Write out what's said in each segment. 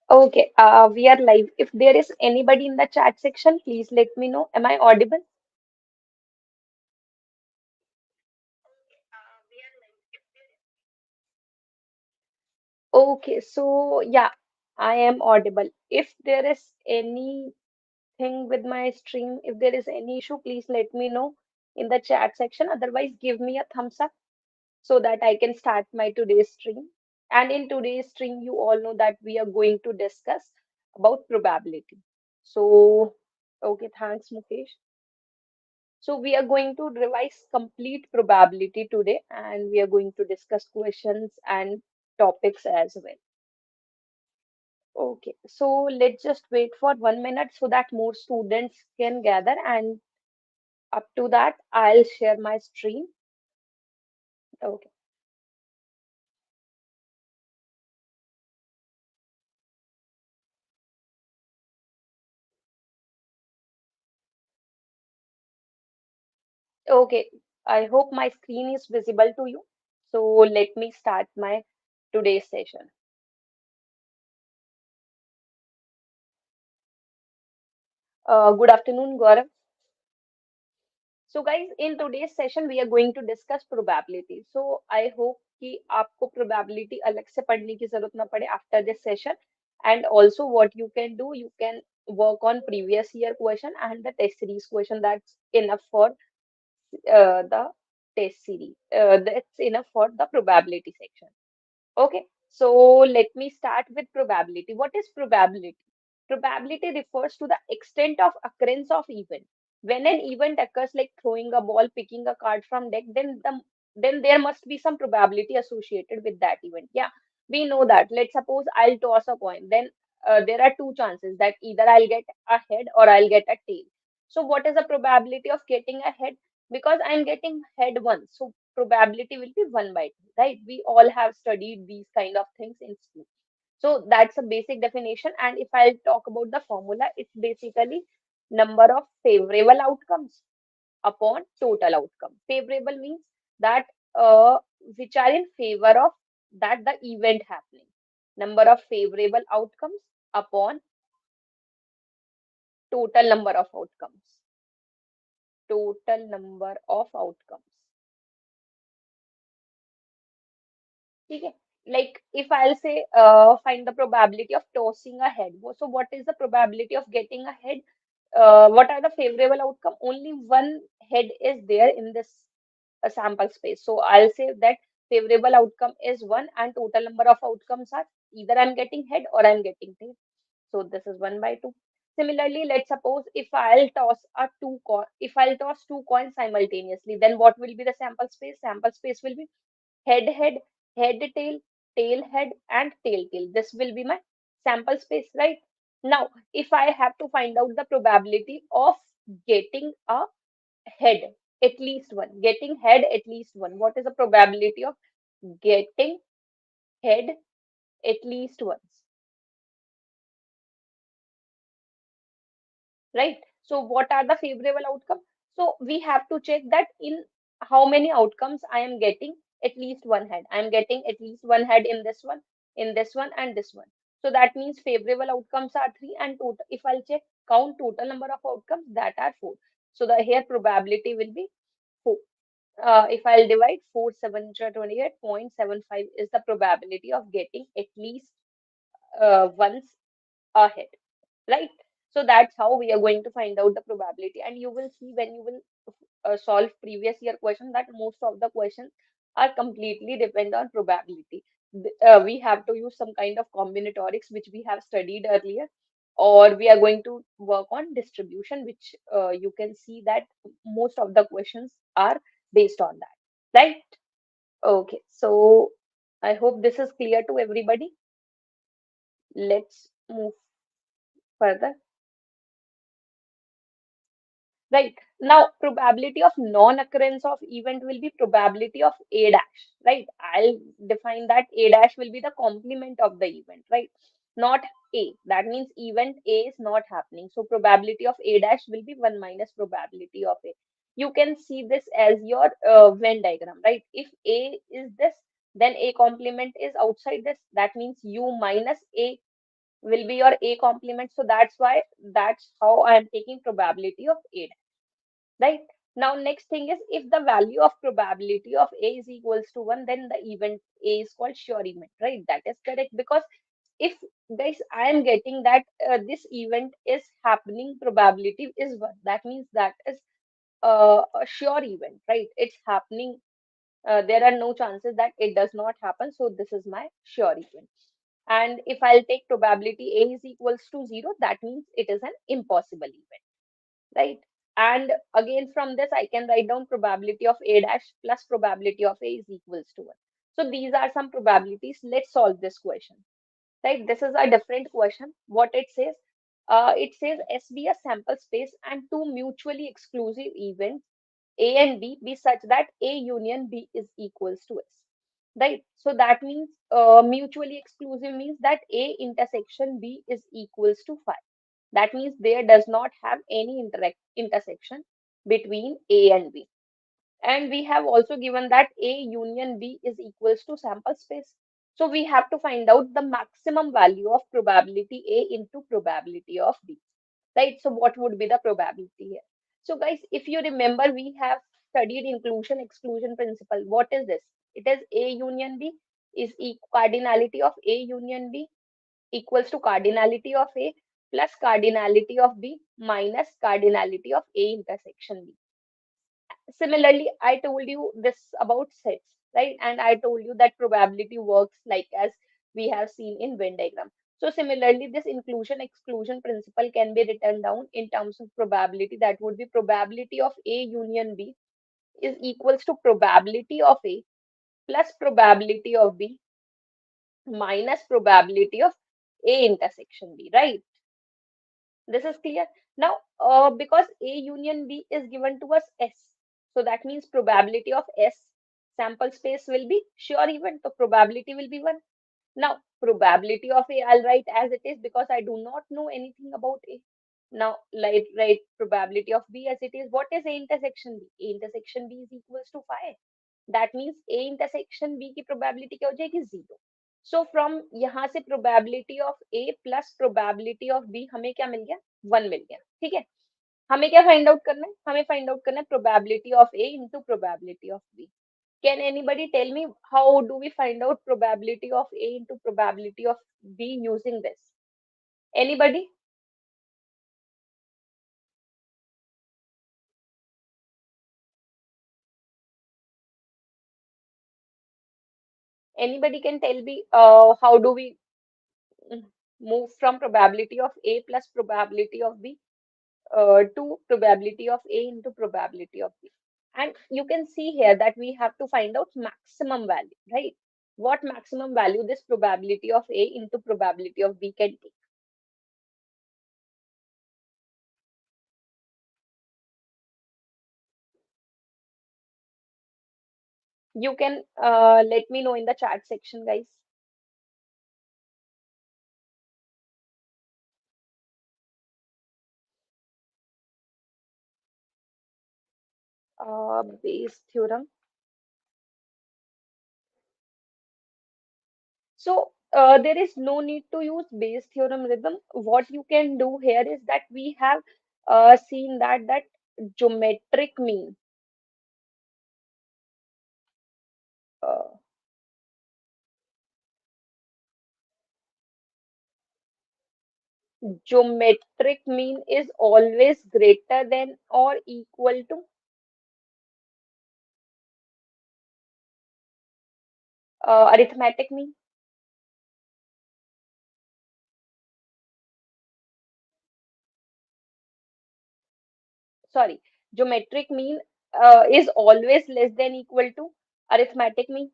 Okay, we are live. If there is anybody in the chat section, please let me know. Am I audible? Okay, so yeah, I am audible. If there is anything with my stream, if there is any issue, please let me know in the chat section. Otherwise, give me a thumbs up so that I can start my today's stream. And in today's stream, you all know that we are going to discuss about probability. So, okay, thanks, Mukesh. So we are going to revise complete probability today, and we are going to discuss questions and topics as well. Okay, so let's just wait for 1 minute so that more students can gather, and up to that, I'll share my screen. Okay, okay. I hope my screen is visible to you. So let me start my today's session. Good afternoon, Gaurav. So guys, in today's session we are going to discuss probability. So I hope कि आपको probability अलग से पढ़ने की जरूरत ना पड़े after this session. And also what you can do, you can work on previous year question and the test series question. That's enough for the test series. That's enough for the probability section. Okay, so let me start with probability. What is probability? Probability refers to the extent of occurrence of event. When an event occurs like throwing a ball, picking a card from deck, then there must be some probability associated with that event. Yeah, we know that. Let's suppose I'll toss a coin. Then there are two chances that either I'll get a head or I'll get a tail. So what is the probability of getting a head? Because I'm getting head once, so probability will be 1/2, right? We all have studied these kind of things in school. So that's a basic definition. And if I'll talk about the formula, it's basically number of favorable outcomes upon total outcome. Favorable means that which are in favor of that the event happening. Number of favorable outcomes upon total number of outcomes. Total number of outcomes. Okay. Like if I'll say find the probability of tossing a head. So what is the probability of getting a head? What are the favorable outcome? Only one head is there in this sample space. So I'll say that favorable outcome is one and total number of outcomes are either I'm getting head or I'm getting tail. So this is 1/2. Similarly, let's suppose if I'll toss two coins simultaneously, then what will be the sample space? Sample space will be head head, head tail, tail head, and tail tail. This will be my sample space, right? Now, if I have to find out the probability of getting a head, at least one, getting head at least one, what is the probability of getting head at least once, right? So, what are the favorable outcomes? So, we have to check that in how many outcomes I am getting at least one head. I am getting at least one head in this one, and this one. So, that means favorable outcomes are three, and total, if I'll check count total number of outcomes, that are four. So, the here probability will be four. If I'll divide 4 7 28.75 is the probability of getting at least once ahead, right? So that's how we are going to find out the probability. And you will see when you will solve previous year question that most of the questions are completely depend on probability. We have to use some kind of combinatorics which we have studied earlier, or we are going to work on distribution, which you can see that most of the questions are based on that, right? Okay, so I hope this is clear to everybody. Let's move further. Right. Now, probability of non-occurrence of event will be probability of A dash, right? I'll define that A dash will be the complement of the event, right? Not A. That means event A is not happening. So probability of A dash will be 1 minus probability of A. You can see this as your Venn diagram, right? If A is this, then A complement is outside this. That means U minus A will be your A complement. So that's why, that's how I am taking probability of A, right? Now, next thing is, if the value of probability of A is equals to 1, then the event A is called sure event, right? That is correct, because if, guys, I am getting that this event is happening, probability is 1, that means that is a sure event, right? It's happening. There are no chances that it does not happen. So this is my sure event. And if I'll take probability A is equals to 0, that means it is an impossible event, right? And again, from this, I can write down probability of A dash plus probability of A is equals to 1. So these are some probabilities. Let's solve this question, right? This is a different question. What it says S be a sample space and two mutually exclusive events A and B be such that A union B is equals to S, right? So that means mutually exclusive means that A intersection B is equals to phi. That means there does not have any intersection between A and B. And we have also given that A union B is equals to sample space. So we have to find out the maximum value of probability A into probability of B, right? So what would be the probability here? So guys, if you remember, we have studied inclusion exclusion principle. What is this? It is A union B is cardinality of A union B equals to cardinality of A plus cardinality of B minus cardinality of A intersection B. Similarly, I told you this about sets, right? And I told you that probability works like as we have seen in Venn diagram. So similarly, this inclusion exclusion principle can be written down in terms of probability. That would be probability of A union B is equals to probability of A plus probability of B minus probability of A intersection B, right? This is clear. Now, because A union B is given to us S, so that means probability of S sample space will be sure event. So probability will be 1. Now, probability of A, I'll write as it is because I do not know anything about A. Now, like write probability of B as it is. What is A intersection B? A intersection B is equals to phi. That means A intersection B की probability क्या हो जाएगी 0. So from यहाँ से probability of A plus probability of B हमें क्या मिल गया 1 मिल गया. ठीक है. हमें क्या फाइंड आउट करना है? हमें फाइंड आउट करना है probability of A into probability of B. Can anybody tell me how do we find out probability of A into probability of B using this? Anybody? Anybody can tell me how do we mm, move from probability of A plus probability of B to probability of A into probability of B. And you can see here that we have to find out maximum value, right? What maximum value this probability of A into probability of B can take. You can let me know in the chat section, guys. Bayes theorem. So there is no need to use Bayes theorem rhythm. What you can do here is that we have seen that geometric mean. Uh, Geometric mean is always greater than or equal to arithmetic mean. Sorry, geometric mean is always less than equal to arithmetic mean,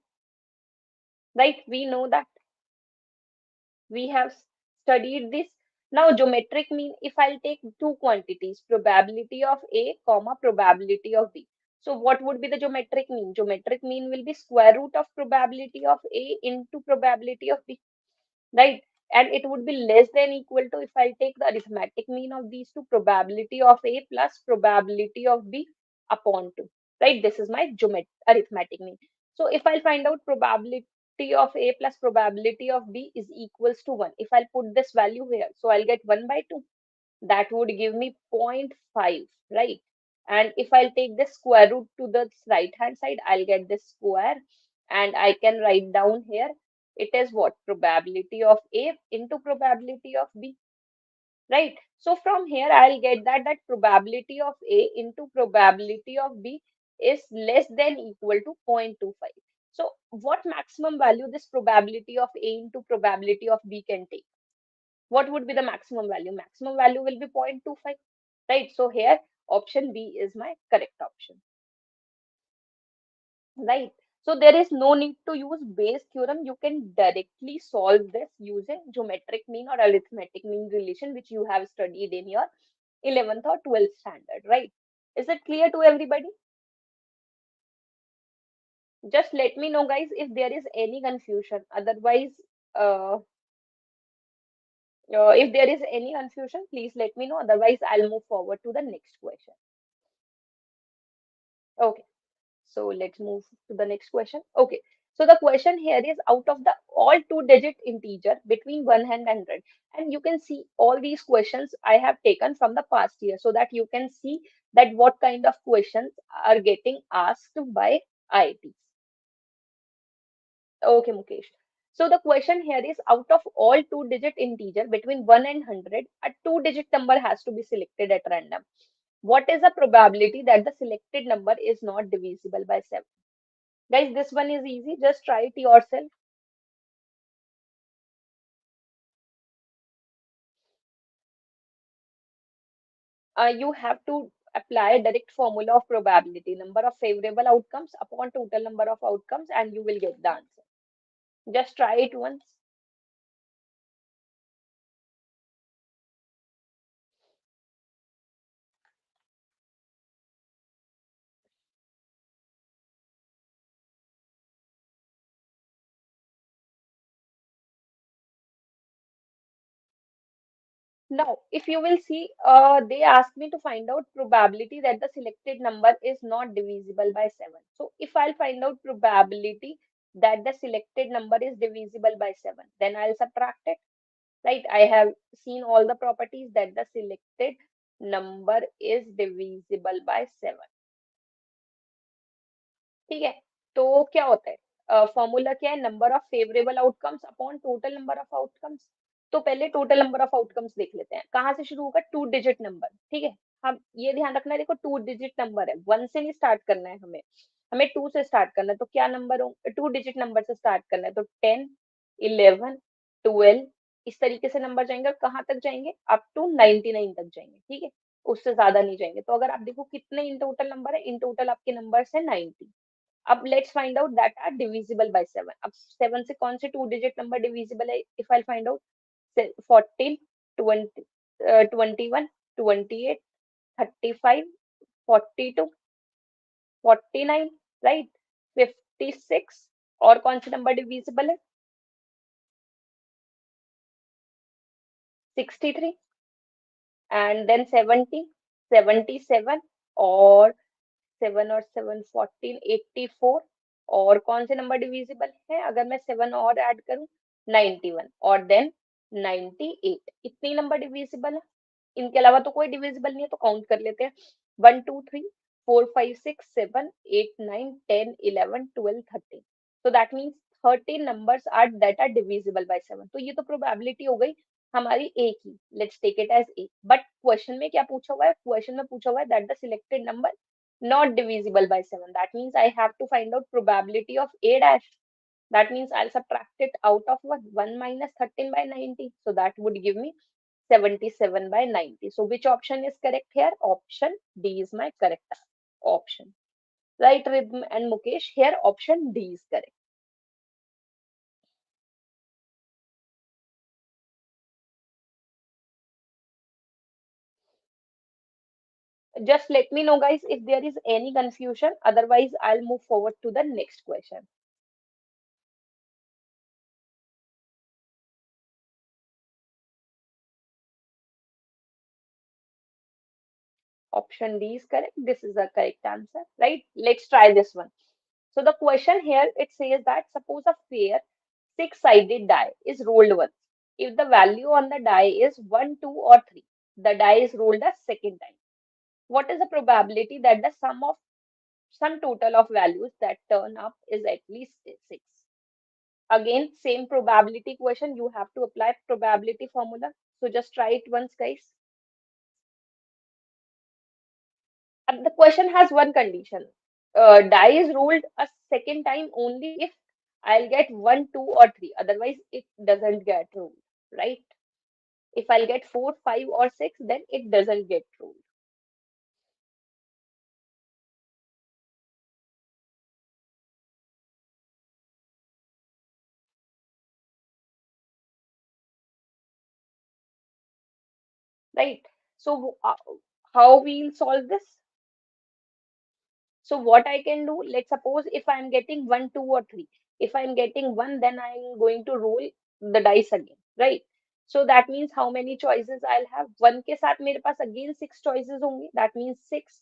right? We know that. We have studied this. Now, geometric mean, if I'll take two quantities, probability of A, comma, probability of B. So what would be the geometric mean? Geometric mean will be square root of probability of A into probability of B, right? And it would be less than equal to, if I take the arithmetic mean of these two, probability of A plus probability of B upon 2, right? This is my arithmetic mean. So if I'll find out probability of A plus probability of B is equals to 1. If I'll put this value here, so I'll get 1 by 2. That would give me 0.5, right? And if I'll take the square root to the right hand side, I'll get this square, and I can write down here it is what? Probability of A into probability of B, right? So from here I'll get that probability of A into probability of B is less than equal to 0.25. So what maximum value this probability of A into probability of B can take? What would be the maximum value? Maximum value will be 0.25, right? So here option B is my correct option, right? So there is no need to use Bayes theorem. You can directly solve this using geometric mean or arithmetic mean relation, which you have studied in your 11th or 12th standard, right? Is it clear to everybody? Just let me know, guys, if there is any confusion. Otherwise, uh, if there is any confusion, please let me know. Otherwise, I'll move forward to the next question. Okay. So let's move to the next question. Okay. So the question here is out of the all two-digit integer between 1 and 100. And you can see all these questions I have taken from the past year so that you can see that what kind of questions are getting asked by IITs. Okay, Mukesh. So the question here is out of all two-digit integer between 1 and 100, a two-digit number has to be selected at random. What is the probability that the selected number is not divisible by 7? Guys, this one is easy. Just try it yourself. You have to apply a direct formula of probability, number of favorable outcomes upon total number of outcomes, and you will get the answer. Just try it once. Now, if you will see, they asked me to find out probability that the selected number is not divisible by 7. So, if I'll find out probability that the selected number is divisible by 7, then I'll subtract it, right? I have seen all the properties that the selected number is divisible by 7. ठीक है, तो क्या होता है? Formula क्या है? Number of favourable outcomes upon total number of outcomes. तो पहले टोटल नंबर ऑफ आउटकम्स देख लेते हैं। कहाँ से शुरू होगा? टू डिजिट नंबर, ठीक है। हम ये ध्यान रखना है, देखो टू डिजिट नंबर है, वन से नहीं स्टार्ट करना है हमें, हमें टू से स्टार्ट करना है। तो क्या नंबर हो? टू डिजिट नंबर से स्टार्ट करना है, तो 10, 11, 12 इस तरीके से नंबर जाएंगे। और कहाँ तक जाएंगे? अप टू 99 तक जाएंगे, ठीक है। उससे ज्यादा नहीं जाएंगे। तो अगर आप देखो कितने इन टोटल नंबर है, इन टोटल आपके नंबर है 90। अब let's find out that are divisible by 7। अब 7 से कौन से टू डिजिट नंबर डिविजिबल है? If I find out 14, 20, 21, 28, 35, 42, 49, right, 56। और कौन से नंबर डिविजिबल है? 63 एंड देन 70, 77 और 7 और 7 14, 84। और कौन से नंबर डिविजिबल है? अगर मैं 7 और ऐड करूं, 91 और देन 98। इतनी नंबर डिविजिबल है। इनके अलावा तो कोई डिविजिबल नहीं है, तो काउंट कर लेते हैं। 1 2 3 4 5 6 7 8 9 10 11 12 13। तो that means 13 numbers are that are divisible by 7। तो ये तो प्रोबेबिलिटी हो गई हमारी ए की। Let's take it as A. But question में क्या पूछा हुआ है? क्वेश्चन में पूछा हुआ है that the selected number not divisible by 7. That means I have to find out probability of A dash. That means I'll subtract it out of what? 1 minus 13 by 90. So that would give me 77 by 90. So which option is correct here? Option D is my correct option. Right, Rhythm and Mukesh? Here option D is correct. Just let me know, guys, if there is any confusion. Otherwise, I'll move forward to the next question. Option D is correct. This is the correct answer, right? Let's try this one. So the question here, it says that suppose a fair six-sided die is rolled once. If the value on the die is 1, 2, or 3, the die is rolled a second time. What is the probability that the sum total of values that turn up is at least 6? Again, same probability question. You have to apply probability formula. So just try it once, guys. And the question has one condition. Die is rolled a second time only if I'll get 1, 2, or 3. Otherwise, it doesn't get rolled, right? If I'll get 4, 5, or 6, then it doesn't get rolled, right? So, how we'll solve this? So what I can do, let's suppose if I'm getting 1, 2, or 3. If I'm getting 1, then I'm going to roll the dice again, right? So that means how many choices I'll have? 1 के साथ मेरे पास again 6 choices होंगे. That means 6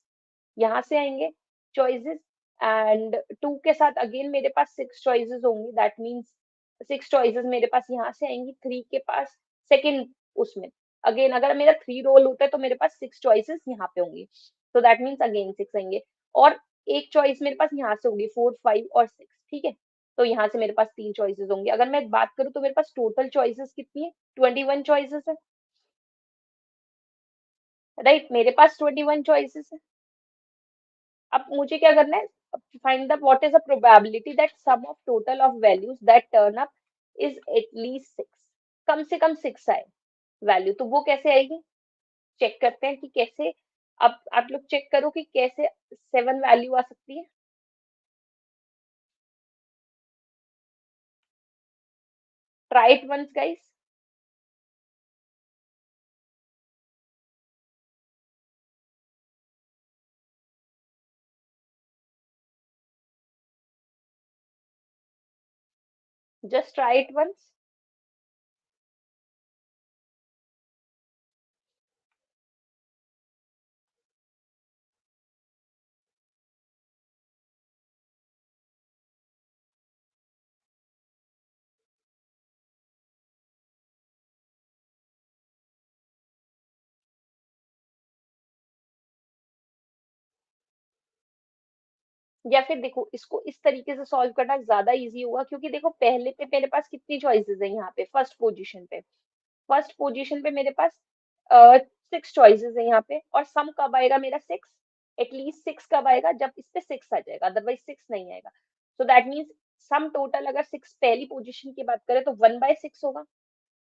यहाँ से आएंगे choices, and 2 के साथ again मेरे पास 6 choices होंगी. That means 6 choices मेरे पास यहाँ से आएंगी. 3 के पास second उसमें again अगर मेरा 3 रोल होता है तो मेरे पास 6 choices यहाँ पे होंगी. So that means again 6 आएंगे. और एक चॉइस मेरे पास यहाँ से होगी 4, 5 और 6. ठीक है, तो यहाँ से मेरे पास 3 चॉइसेस होंगे. अगर मैं बात करूँ तो मेरे पास टोटल चॉइसेस कितनी है? 21 चॉइसेस है, राइट? मेरे पास 21 चॉइसेस है. अब मुझे क्या करना है? Find the what is the probability that sum of total of values that turn up is at least 6. कम से कम 6 आए वैल्यू, तो वो कैसे आएगी? चेक करते हैं कि कैसे. अब आप लोग चेक करो कि कैसे 7 वैल्यू आ सकती है. Try it once guys. Just try it once. या फिर देखो, इसको इस तरीके से सॉल्व करना ज्यादा इजी होगा, क्योंकि देखो पहले पे मेरे पास कितनी चॉइसेस है यहाँ पे फर्स्ट पोजीशन पे. फर्स्ट पोजीशन पे मेरे पास 6 चॉइसेस है यहाँ पे, और सम कब आएगा मेरा? 6. एटलीस्ट 6 कब आएगा? जब इस पे 6 आ जाएगा, अदरवाइज 6 नहीं आएगा. सो दैट मीन्स सम टोटल अगर 6 पहली पोजीशन की बात करें तो 1/6 होगा.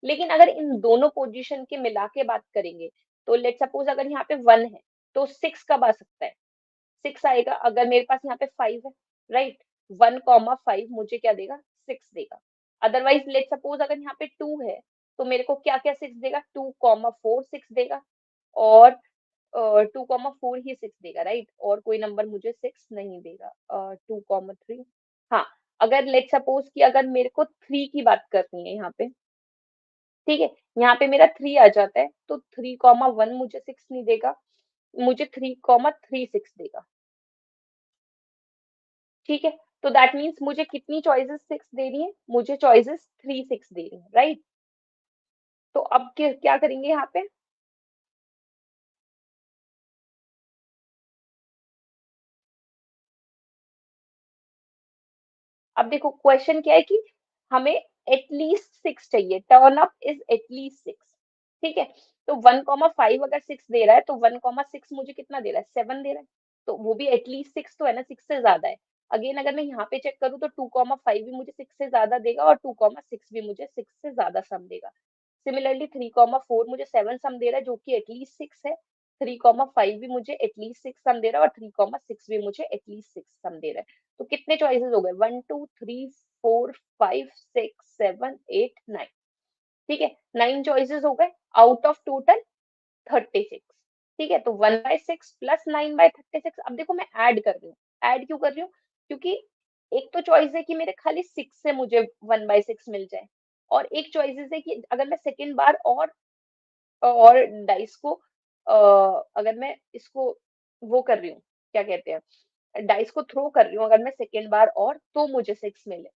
लेकिन अगर इन दोनों पोजीशन के मिला के बात करेंगे, तो लेट सपोज अगर यहाँ पे 1 है, तो 6 कब आ सकता है? 6 आएगा अगर मेरे पास यहाँ पे 5 है, राइट? 1,5 मुझे क्या देगा? 6 देगा. अदरवाइज लेट सपोज अगर यहाँ पे 2 है, तो मेरे को क्या क्या 6 देगा? 2,4 6 देगा, और 2,4 ही 6 देगा, राइट? और कोई नंबर मुझे 6 नहीं देगा. 2,3. हाँ, अगर लेट सपोज कि अगर मेरे को 3 की बात करनी है यहाँ पे, ठीक है, यहाँ पे मेरा 3 आ जाता है, तो 3,1 मुझे 6 नहीं देगा, मुझे 3,36 देगा. ठीक है, तो दैट मीन्स मुझे कितनी चॉइसेस 6 दे रही है? मुझे चॉइसेस 3 6 दे रही है, राइट? तो अब क्या करेंगे यहाँ पे? अब देखो क्वेश्चन क्या है कि हमें एटलीस्ट 6 चाहिए. Turn up is at least 6. ठीक है, तो 1,5 अगर 6 दे रहा है, तो 1,6 मुझे कितना दे रहा है? 7 दे रहा है. तो वो भी एटलीस्ट 6 तो है ना, 6 से ज्यादा है. अगेन अगर मैं यहाँ पे चेक करूँ तो 2,5 भी मुझे 6 से ज्यादा देगा, और 2,6 भी मुझे 6 से ज्यादा सम देगा. सिमिलरली 3,4 मुझे 7 सम दे रहा है, जो कि एटलीस्ट 6 है. 3,5 भी मुझे एटलीस्ट 6 सम दे रहा है, और 3,6 भी मुझे एटलीस्ट 6 सम दे रहा है. तो कितने चॉइसेस हो गए? 1, 2, 3, 4, 5, 6, 7, 8, 9. ठीक है, 9 चॉइसेस हो गए आउट ऑफ टोटल 36. ठीक है, तो 1/6 प्लस 9/36. अब देखो मैं ऐड कर रही हूँ. ऐड क्यों कर रही हूँ? क्योंकि एक तो चॉइस है कि मेरे खाली 6 से मुझे 1/6 मिल जाए, और एक चॉइसेस है कि अगर मैं सेकेंड बार और डाइस को अगर मैं इसको वो कर रही हूँ, क्या कहते हैं, डाइस को थ्रो कर रही हूँ अगर मैं सेकेंड बार और, तो मुझे 6 मिले,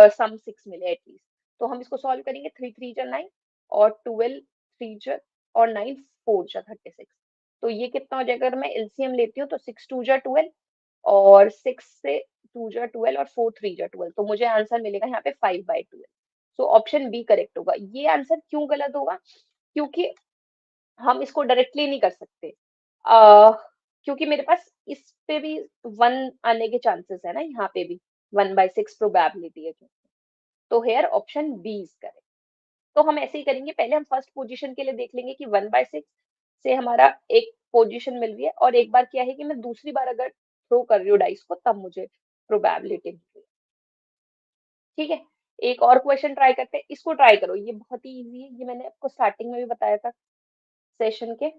सम 6 मिले एटलीस्ट। तो हम इसको सॉल्व करेंगे, 3 3 जा 9 और 12 3 जा और 9 4 जा 36। तो ये कितना हो जाएगा, अगर मैं एलसीएम लेती हूँ तो 6 2 जा 12 और 6 से 2 जा 12 और 4 3 जा 12, तो मुझे आंसर मिलेगा यहाँ पे 5/12। सो ऑप्शन बी करेक्ट होगा। ये आंसर क्यों गलत होगा, क्योंकि हम इसको डायरेक्टली नहीं कर सकते, आ, क्योंकि मेरे पास इस पे भी 1 आने के चांसेस है ना, यहाँ पे भी 1/6 प्रोबेबिलिटी है। तो here option B is correct. तो हम ऐसे ही करेंगे, पहले हम फर्स्ट पोजीशन के लिए देख लेंगे कि 1/6 से हमारा एक पोजीशन मिल रही है, और एक बार क्या है कि मैं दूसरी बार अगर थ्रो कर रही हूँ डाइस को तब मुझे प्रोबेबिलिटी मिल रही है। ठीक है, एक और क्वेश्चन ट्राई करते हैं, इसको ट्राई करो, ये बहुत ही इजी है, ये मैंने आपको स्टार्टिंग में भी बताया था सेशन के।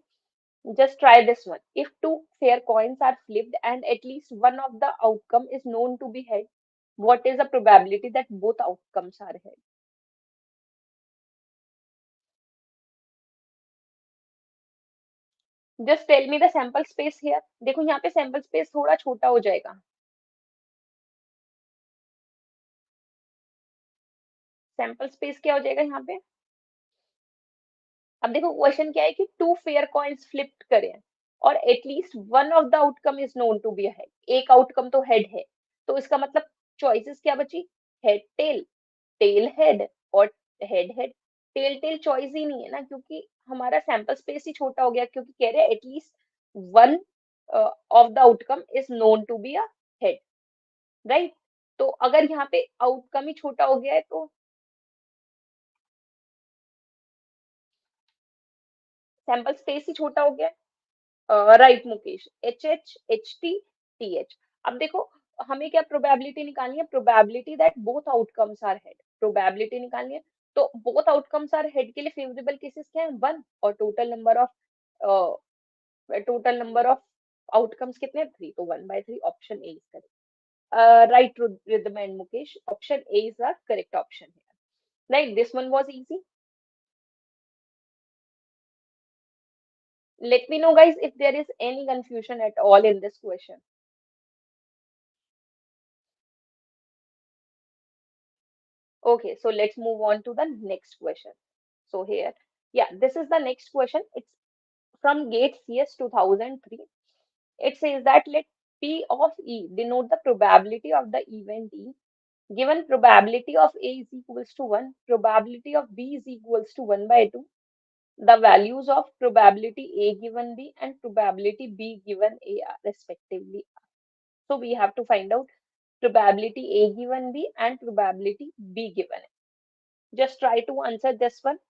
Just try this one. If two fair coins are flipped and at least one of the outcome is known to be head, what is the probability that both outcomes are head? Just tell me the sample space here. देखो यहाँ पे sample space थोड़ा छोटा हो जाएगा। Sample space क्या हो जाएगा यहाँ पे? अब देखो क्वेश्चन क्या है कि टू फेयर कॉइन्स फ्लिप्ड करें और at least one of the outcome is known to be head, एक आउटकम तो हेड है, तो इसका मतलब चॉइसेस क्या बची, हेड टेल, टेल हेड और head head. Tail tail choice ही नहीं है ना, क्योंकि हमारा सैंपल स्पेस ही छोटा हो गया, क्योंकि कह रहे हैं at least one of the outcome is known to be a head, right. तो अगर यहाँ पे आउटकम ही छोटा हो गया है तो सैंपल स्पेस ही छोटा हो गया है, right Mukesh, HH HT TH। अब देखो हमें क्या प्रोबेबिलिटी निकालनी है, probability that both outcomes are head, probability निकालनी है। तो बोथ आउटकम्स आर हेड के लिए फेवरेबल केसेस क्या है, 1, और टोटल नंबर ऑफ आउटकम्स कितने हैं, 3, तो 1/3 option A is correct. Right Rhythm and Mukesh, option A is the correct option है, right. This one was easy. Let me know guys if there is any confusion at all in this question. Okay, so let's move on to the next question. So here, yeah, this is the next question. It's from Gates CS 2003. It says that let P of E denote the probability of the event E. Given probability of A is equals to 1, probability of B is equals to 1/2. The values of probability A given B and probability B given A are respectively. So we have to find out probability A given B and probability B given A. Just try to answer this one.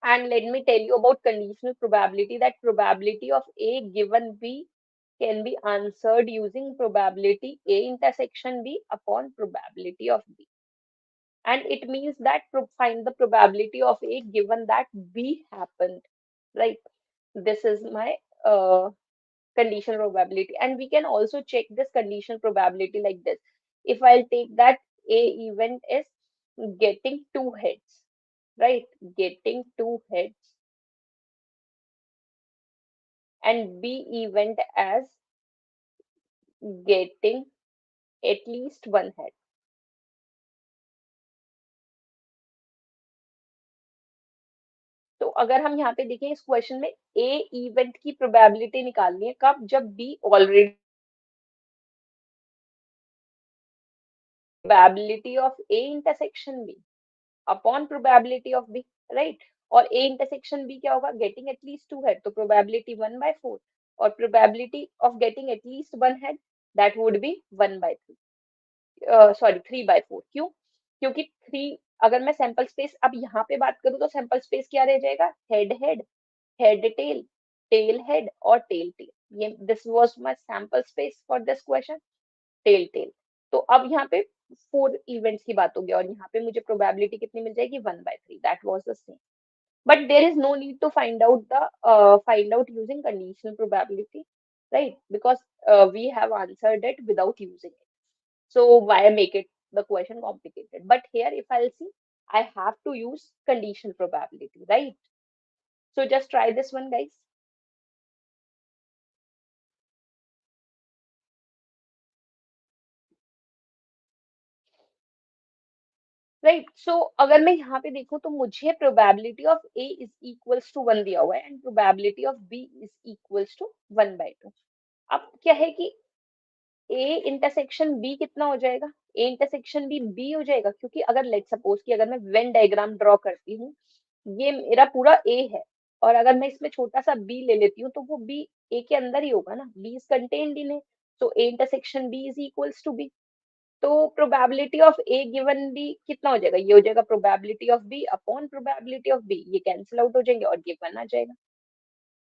And let me tell you about conditional probability, that probability of A given B can be answered using probability A intersection B upon probability of B. And it means that find the probability of A given that B happened, right? This is my conditional probability. And we can also check this conditional probability like this. If I'll take that A event is getting two heads, right? Getting two heads, and B event as getting at least one head. तो अगर हम यहाँ पे देखें इस question में A event की probability निकालनी है कब, जब B already, probability of A intersection B upon probability of B, right. और A इंटरसेक्शन B क्या होगा, गेटिंग एटलीस्ट टू हेड, तो प्रोबेबिलिटी 1/4, और probability of getting at least one head that would B 1/3, sorry 3/4। क्यों, क्योंकि 3, अगर मैं सैंपल स्पेस अब यहाँ पे बात करूँ तो सैंपल स्पेस क्या रह जाएगा, head head, head tail, tail head और टेल टेल। ये this was my sample space for this question, tail tail. तो अब यहाँ पे 4 इवेंट्स की बात होगी और यहाँ पे मुझे प्रोबेबिलिटी कितनी मिल जाएगी, 1/3, that was the same. But there is no need to find out using conditional probability, right? Because we have answered it without using it. So why make it the question complicated? But here, if I'll see, I have to use conditional probability, right? So just try this one, guys. Right. So अगर मैं यहाँ पे देखूँ तो मुझे probability of A is equals to 1 दिया हुआ है and probability of B is equals to 1/2। अब क्या है कि ए इंटरसेक्शन बी कितना हो जाएगा, ए इंटरसेक्शन बी बी हो जाएगा, क्योंकि अगर लेट सपोज कि अगर मैं वेन डायग्राम ड्रॉ करती हूँ, ये मेरा पूरा ए है, और अगर मैं इसमें छोटा सा बी ले लेती हूँ तो वो बी ए के अंदर ही होगा ना, B is contained in A, तो A intersection B is equals to B. तो probability of A given B कितना हो जाएगा, ये हो जाएगा probability of B upon probability of B, ये कैंसिल आउट हो जाएंगे और ये वन आ जाएगा।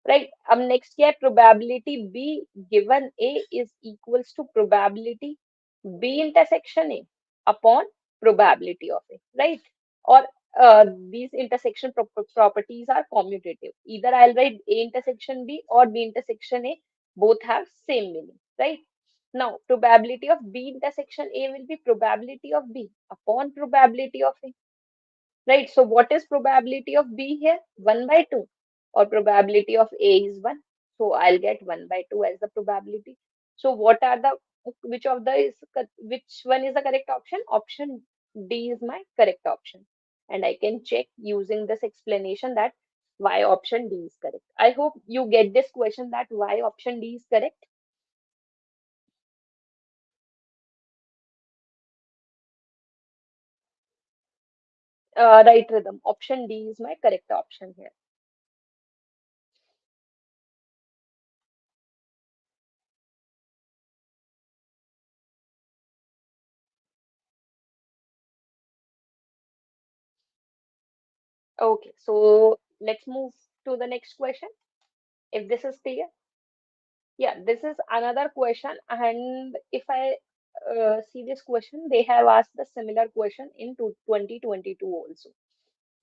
राइट, अब नेक्स्ट क्या है, probability B given A is equals to probability B intersection A upon probability of A, right. और these intersection properties are commutative, either I'll write a intersection b or b intersection a, both have same meaning, right? Now probability of b intersection a will be probability of b upon probability of a. Right. So what is probability of B here? 1/2. Or probability of A is 1. So I'll get 1/2 as the probability. So what are the, which of the is, which one is the correct option? Option D is my correct option. And I can check using this explanation that why option D is correct. I hope you get this question that why option D is correct. Right rhythm. Option D is my correct option here. Okay, so let's move to the next question. If this is clear. Yeah, this is another question, and if I see this question, they have asked the similar question in 2022 also.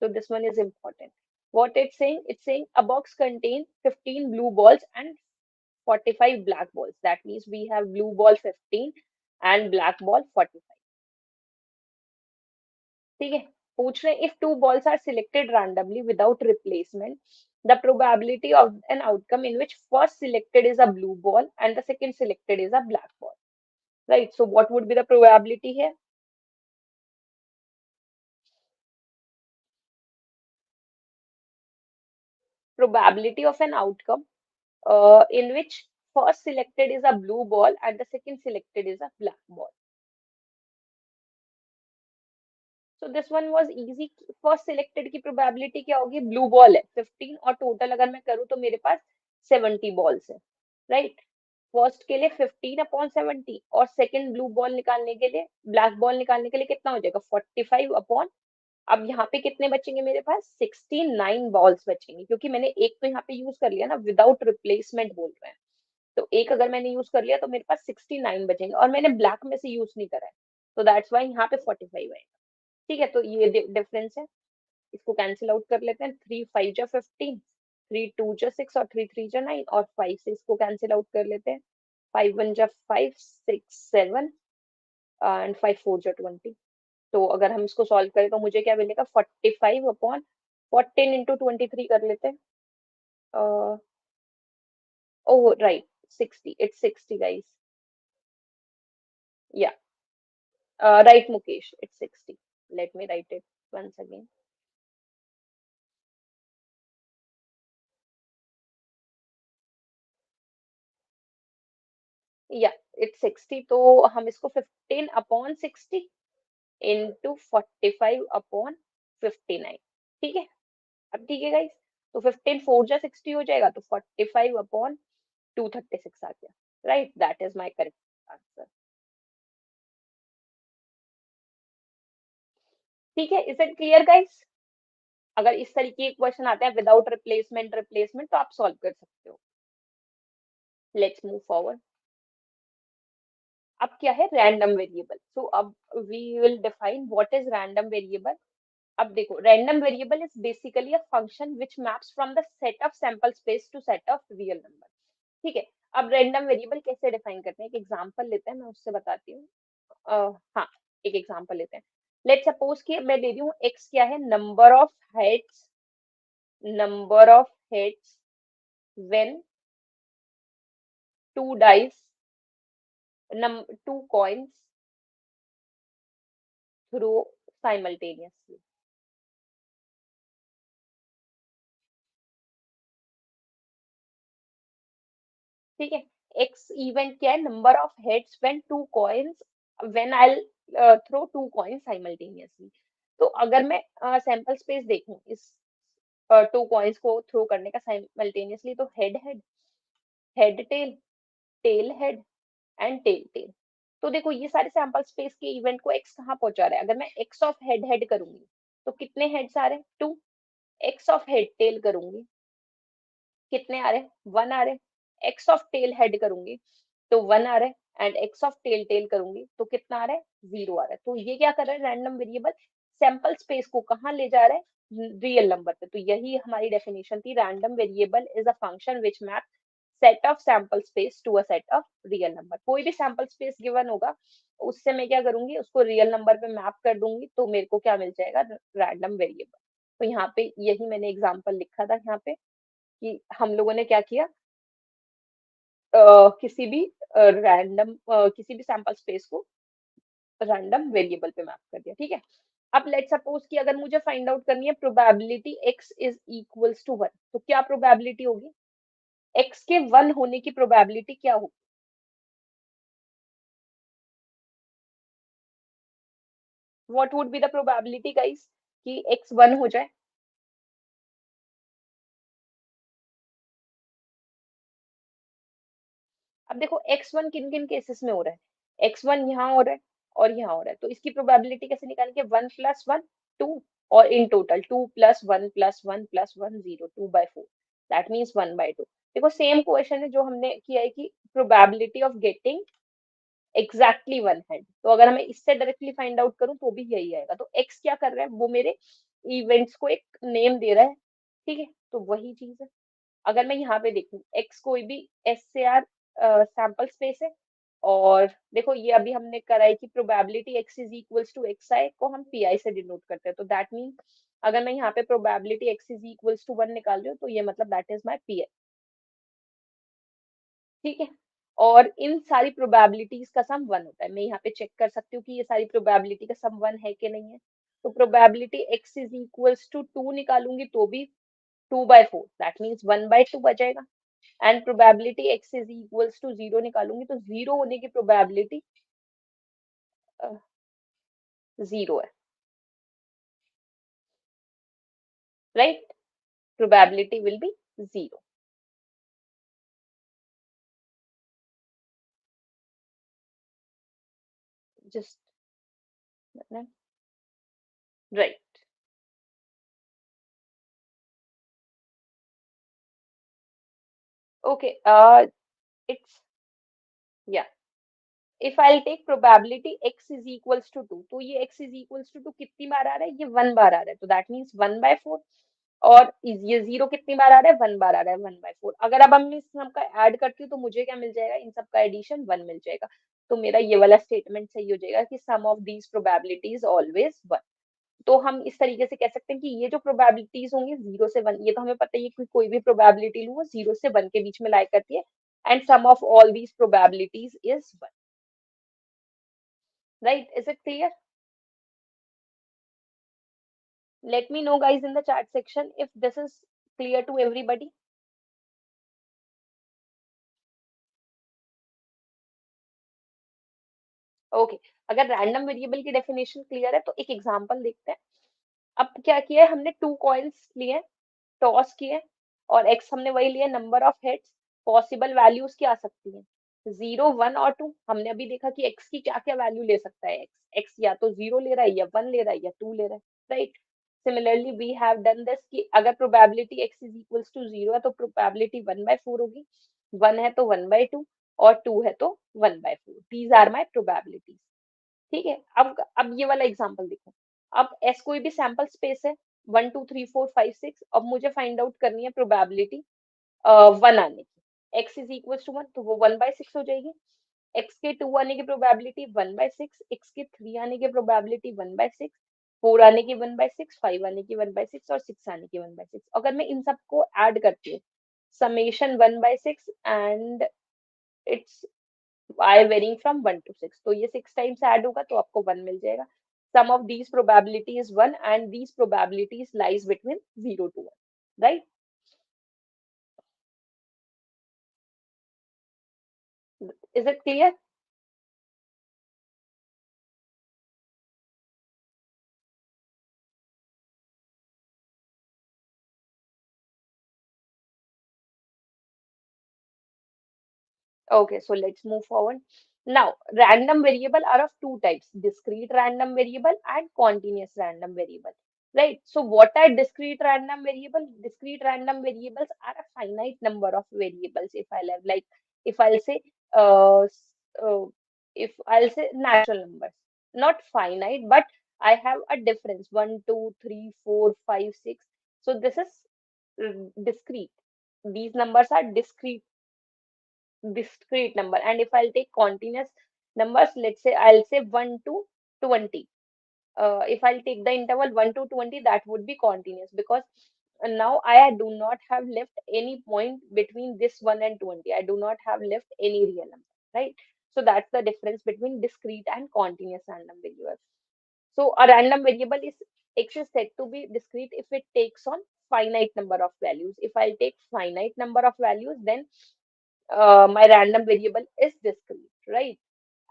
So this one is important. What it's saying? It's saying a box contains 15 blue balls and 45 black balls. That means we have blue ball 15 and black ball 45. ठीक है, पूछ रहे if two balls are selected randomly without replacement, the probability of an outcome in which first selected is a blue ball and the second selected is a black ball, right? So what would be the probability here? Probability of an outcome in which first selected is a blue ball and the second selected is a black ball. So this one was easy. First selected की probability क्या होगी, blue ball है 15 और total अगर मैं करूँ तो मेरे पास 70 बॉल्स है, राइट। फर्स्ट के लिए 15/70 और सेकंड ब्लू बॉल निकालने के लिए, ब्लैक बॉल निकालने के लिए कितना हो जाएगा 45 अब यहाँ पे कितने बचेंगे मेरे पास 69 बॉल्स बचेंगे, क्योंकि मैंने एक तो यहाँ पे यूज कर लिया ना, विदाउट रिप्लेसमेंट बोल रहे हैं, तो एक अगर मैंने यूज कर लिया तो मेरे पास 69 बचेंगे और मैंने ब्लैक में से यूज नहीं करा है, तो दैट्स वाई यहाँ पे 45 है। ठीक है, तो ये डिफरेंस है, इसको कैंसिल आउट कर लेते हैं। 3 5 जा 15, 3 2 जा 6 और 3 3 जा 9 और 5 से इसको कैंसिल आउट कर लेते हैं। 5 1 जा 5, 6 7 एंड 5 4 जा 20। तो अगर हम इसको सॉल्व करें तो मुझे क्या मिलेगा 45/14 इंटू 23 कर लेते हैं। Oh right, 60, it's 60 guys. Yeah right Mukesh, it's 60। Let me write it once again. Yeah it's 60, तो हम इसको 15/60 इंटू 45/59। ठीक है, अब ठीक है गाइस, तो 15 4 जा 60 हो जाएगा, तो 45/236 आ गया, right. That is my correct answer. ठीक है, इज इट क्लियर गाइस? अगर इस तरीके के क्वेश्चन आते हैं विदाउट रिप्लेसमेंट रिप्लेसमेंट तो आप सॉल्व कर सकते हो। Let's move forward. अब क्या है रैंडम वेरिएबल, सो अब we will define what is random variable. अब देखो, random variable is basically a function which maps from the set of sample space to set of real number. ठीक है, अब random variable कैसे define करते हैं, एक एग्जांपल लेते हैं, मैं उससे बताती हूँ। हाँ, एक एग्जांपल लेते हैं। लेट्स सपोज कि मैं दे रही हूँ x क्या है, number of heads when two dice, two coins throw simultaneously. ठीक है। एक्स इवेंट क्या है, number of heads when two coins, when I throw two coins simultaneously. तो अगर मैं सैंपल स्पेस देखूं इस टू कॉइन्स को थ्रो करने का साइमल्टेनियसली, तो head head, head tail, tail head and tail tail. तो देखो ये सारे सैंपल स्पेस के इवेंट को एक्स कहाँ पहुंचा रहा है। अगर मैं एक्स ऑफ हेड हेड करूंगी तो कितने हेड्स आ रहे हैं, two. X of head tail करूंगी, कितने आ रहे हैं, वन आ रहे हैं। एक्स ऑफ टेल हेड करूंगी तो वन आ रहा है, and x of tail tail करूंगी तो कितना आ रहा है, जीरो आ रहा है। तो ये क्या कर रहा है, रैंडम वेरिएबल सैंपल स्पेस को कहाँ ले जा रहा है, रियल नंबर पे। तो यही हमारी डेफिनेशन थी, random variable is a function which map set of sample space to a set of real number. कोई भी सैंपल स्पेस गिवन होगा, उससे मैं क्या करूंगी, उसको रियल नंबर पे मैप कर दूंगी, तो मेरे को क्या मिल जाएगा, रैंडम वेरिएबल। तो यहाँ पे यही मैंने एग्जाम्पल लिखा था यहाँ पे, कि हम लोगों ने क्या किया, किसी भी रैंडम किसी भी सैंपल स्पेस को रैंडम वेरिएबल पे मैप कर दिया। ठीक है। अब लेट सपोज कि अगर मुझे फाइंड आउट करनी है probability x is equals to one, तो क्या प्रोबेबिलिटी होगी, x के वन होने की प्रोबेबिलिटी क्या होगी। What would be the probability guys कि x वन हो जाए। अब देखो एक्स वन किन किन केसेस में हो रहा है, एक्स वन यहाँ हो रहा है और यहाँ हो रहा है, तो इसकी प्रोबेबिलिटी कैसे निकालेंगे, वन प्लस वन, टू, और in total two plus one plus one plus one, zero, to by four, that means one by to. देखो सेम क्वेश्चन है जो हमने किया है कि probability of getting exactly one head, तो अगर हमें इससे डायरेक्टली फाइंड आउट करूं तो भी यही आएगा। तो एक्स क्या कर रहा है, वो मेरे इवेंट्स को एक नेम दे रहा है। ठीक है, तो वही चीज है। अगर मैं यहाँ पे देखूं, एक्स कोई भी एस से आर सैंपल स्पेस है, और देखो ये अभी हमने करा है कि probability x is equals to X I को हम पी आई से डिनोट करते हैं, तो दैट मीन अगर मैं यहाँ पे probability x is equals to one निकाल रही हूँ, तो ये मतलब that is my P I. ठीक है। और इन सारी प्रोबेबिलिटीज का सम वन होता है, मैं यहाँ पे चेक कर सकती हूँ कि ये सारी प्रोबेबिलिटी का सम वन है कि नहीं है। तो probability x is equals to two निकालूंगी तो भी two by four, that means one by two बचेगा। And probability x is equals to zero निकालूंगी तो जीरो होने की प्रोबेबिलिटी जीरो है, right. Probability will be zero. Just right. Okay, it's yeah if I take probability x is equals to two, तो ये x is equals to two कितनी बार आ रहा है, ये वन बार आ रहा है, तो that means one by four. और ये जीरो कितनी बार आ रहा है, वन बार आ रहा है, वन बाय फोर। अगर अब हम इस सबका ऐड करती हूँ तो मुझे क्या मिल जाएगा, इन सबका एडिशन वन मिल जाएगा। तो मेरा ये वाला स्टेटमेंट सही हो जाएगा कि sum of these probabilities always one. तो हम इस तरीके से कह सकते हैं कि ये जो प्रोबेबिलिटीज होंगी जीरो से वन, ये तो हमें पता ही है कि कोई भी प्रोबेबिलिटी लू वो जीरो से वन के बीच में लाई करती है, and sum of all these probabilities is one. Right? Is it clear? Let me know, guys, in the chat section if this is clear to everybody. Okay. अगर रैंडम वेरिएबल की definition clear है तो एक example देखते हैं। अब क्या किया है हमने, टू कॉइन्स लिए, टॉस किए, और एक्स हमने वही लिया, number of heads. Possible values क्या आ सकती हैं, जीरो, वन और टू। हमने अभी देखा कि एक्स की क्या क्या वैल्यू ले सकता है एक्स, एक्स या तो जीरो ले रहा है, या वन ले रहा है, या टू ले रहा है, right. Similarly we have done this कि अगर probability x is equals to zero है तो प्रोबेबिलिटी वन बाय फोर होगी, वन है तो वन बाय टू, और टू है तो one by four. These are my probabilities. ठीक है। अब ये वाला एग्जांपल देखो। अब एस कोई भी सैंपल स्पेस है, one two three four five six. अब मुझे फाइंड आउट करनी है प्रोबेबिलिटी वन आने की। X is equal to one, तो वो वन बाय सिक्स हो जाएगी। एक्स के टू आने की probability one by six, x के थ्री आने की probability one by six, four आने की वन बाय सिक्स, फाइव आने की वन बाय सिक्स, और सिक्स आने की वन बाय सिक्स। अगर मैं इन सबको ऐड करती हूँ, summation one by six and it's i varying from one to six, तो ये सिक्स टाइम्स ऐड होगा तो आपको वन मिल जाएगा। Sum of these probability is 1 and these probabilities lies between 0 to 1. Right? Is it clear? Okay, so let's move forward. Now, random variable are of two types, discrete random variable and continuous random variable. Right? So what are discrete random variable? Discrete random variables are a finite number of variables. If I'll have like, if I'll say, uh, if I'll say natural numbers, not finite, but I have a difference, 1, 2, 3, 4, 5, 6. So this is discrete. These numbers are discrete number. And if I'll take continuous numbers, let's say I'll say 1 to 20. If I'll take the interval 1 to 20, that would be continuous because now I do not have left any point between this 1 and 20. I do not have left any real number, right? So that's the difference between discrete and continuous random variables. So a random variable is X is said to be discrete if it takes on finite number of values. If I take finite number of values, then my random variable is discrete, right?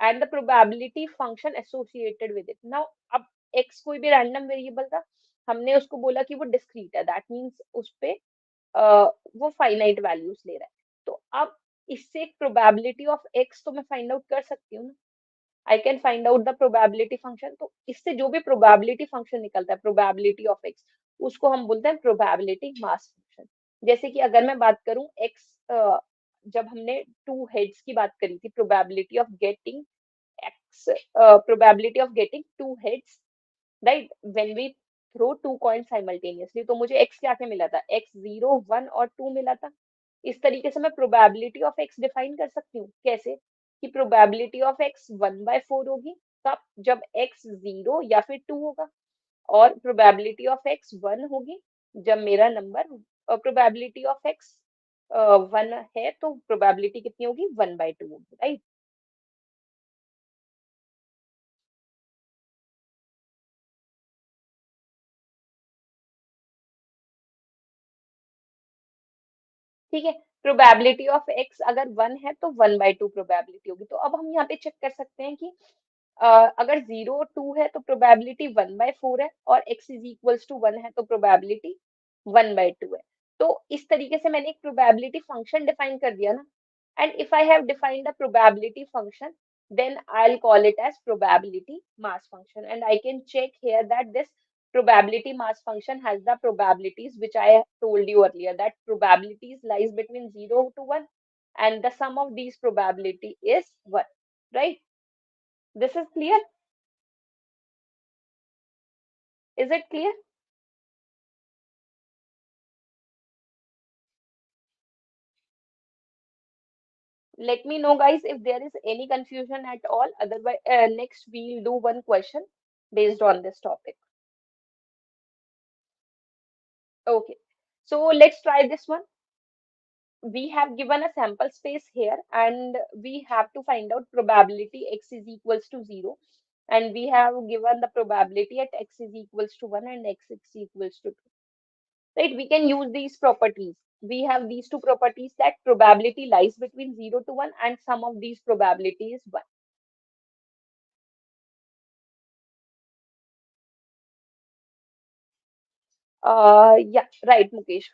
And the probability function associated with it. Now, अब x कोई भी random variable था, हमने उसको बोला कि वो discrete है. That means उस पे वो finite values ले रहा है. तो अब इससे एक probability of x तो मैं find out कर सकती हूँ ना. I can find out the probability function. तो इससे जो भी प्रोबेबिलिटी फंक्शन निकलता है, प्रोबेबिलिटी ऑफ एक्स, उसको हम बोलते हैं प्रोबेबिलिटी मास फंक्शन. जैसे कि अगर मैं बात करूं एक्स, जब हमने टू हेड्स की बात करी थी, probability of getting x, probability of getting two heads, right, when we throw two coin simultaneously, तो मुझे एक्स क्या क्या मिला था, एक्स 0 1 और 2 मिला था. इस तरीके से मैं प्रोबेबिलिटी ऑफ एक्स डिफाइन कर सकती हूँ. कैसे? कि प्रोबेबिलिटी ऑफ एक्स 1/4 होगी तब जब एक्स 0 या फिर 2 होगा, और प्रोबेबिलिटी ऑफ एक्स 1 होगी जब मेरा नंबर, प्रोबेबिलिटी ऑफ एक्स 1 है तो प्रोबेबिलिटी कितनी होगी, 1/2 होगी, राइट? ठीक है. प्रोबेबिलिटी ऑफ एक्स अगर 1 है तो 1/2 प्रोबेबिलिटी होगी. तो अब हम यहाँ पे चेक कर सकते हैं कि अगर 0 2 है तो प्रोबेबिलिटी 1/4 है, और x इज इक्वल्स टू 1 है तो प्रोबेबिलिटी 1/2 है. तो इस तरीके से मैंने एक प्रोबेबिलिटी फंक्शन डिफाइन कर दिया ना. And if I have defined a probability function, then I'll call it as probability mass function, and I can check here that this probability mass function has the probabilities which I told you earlier, that probabilities lies between 0 to 1 and the sum of these probability is 1, right? This is clear? Is it clear? Let me know guys if there is any confusion at all. Otherwise, next we'll do one question based on this topic. Okay. So let's try this one. We have given a sample space here and we have to find out probability x is equals to 0, and we have given the probability at x is equals to 1 and x is equals to 2, right? We can use these properties. We have these two properties, that probability lies between 0 to 1 and sum of these probability is 1. Yeah, right, Mukesh.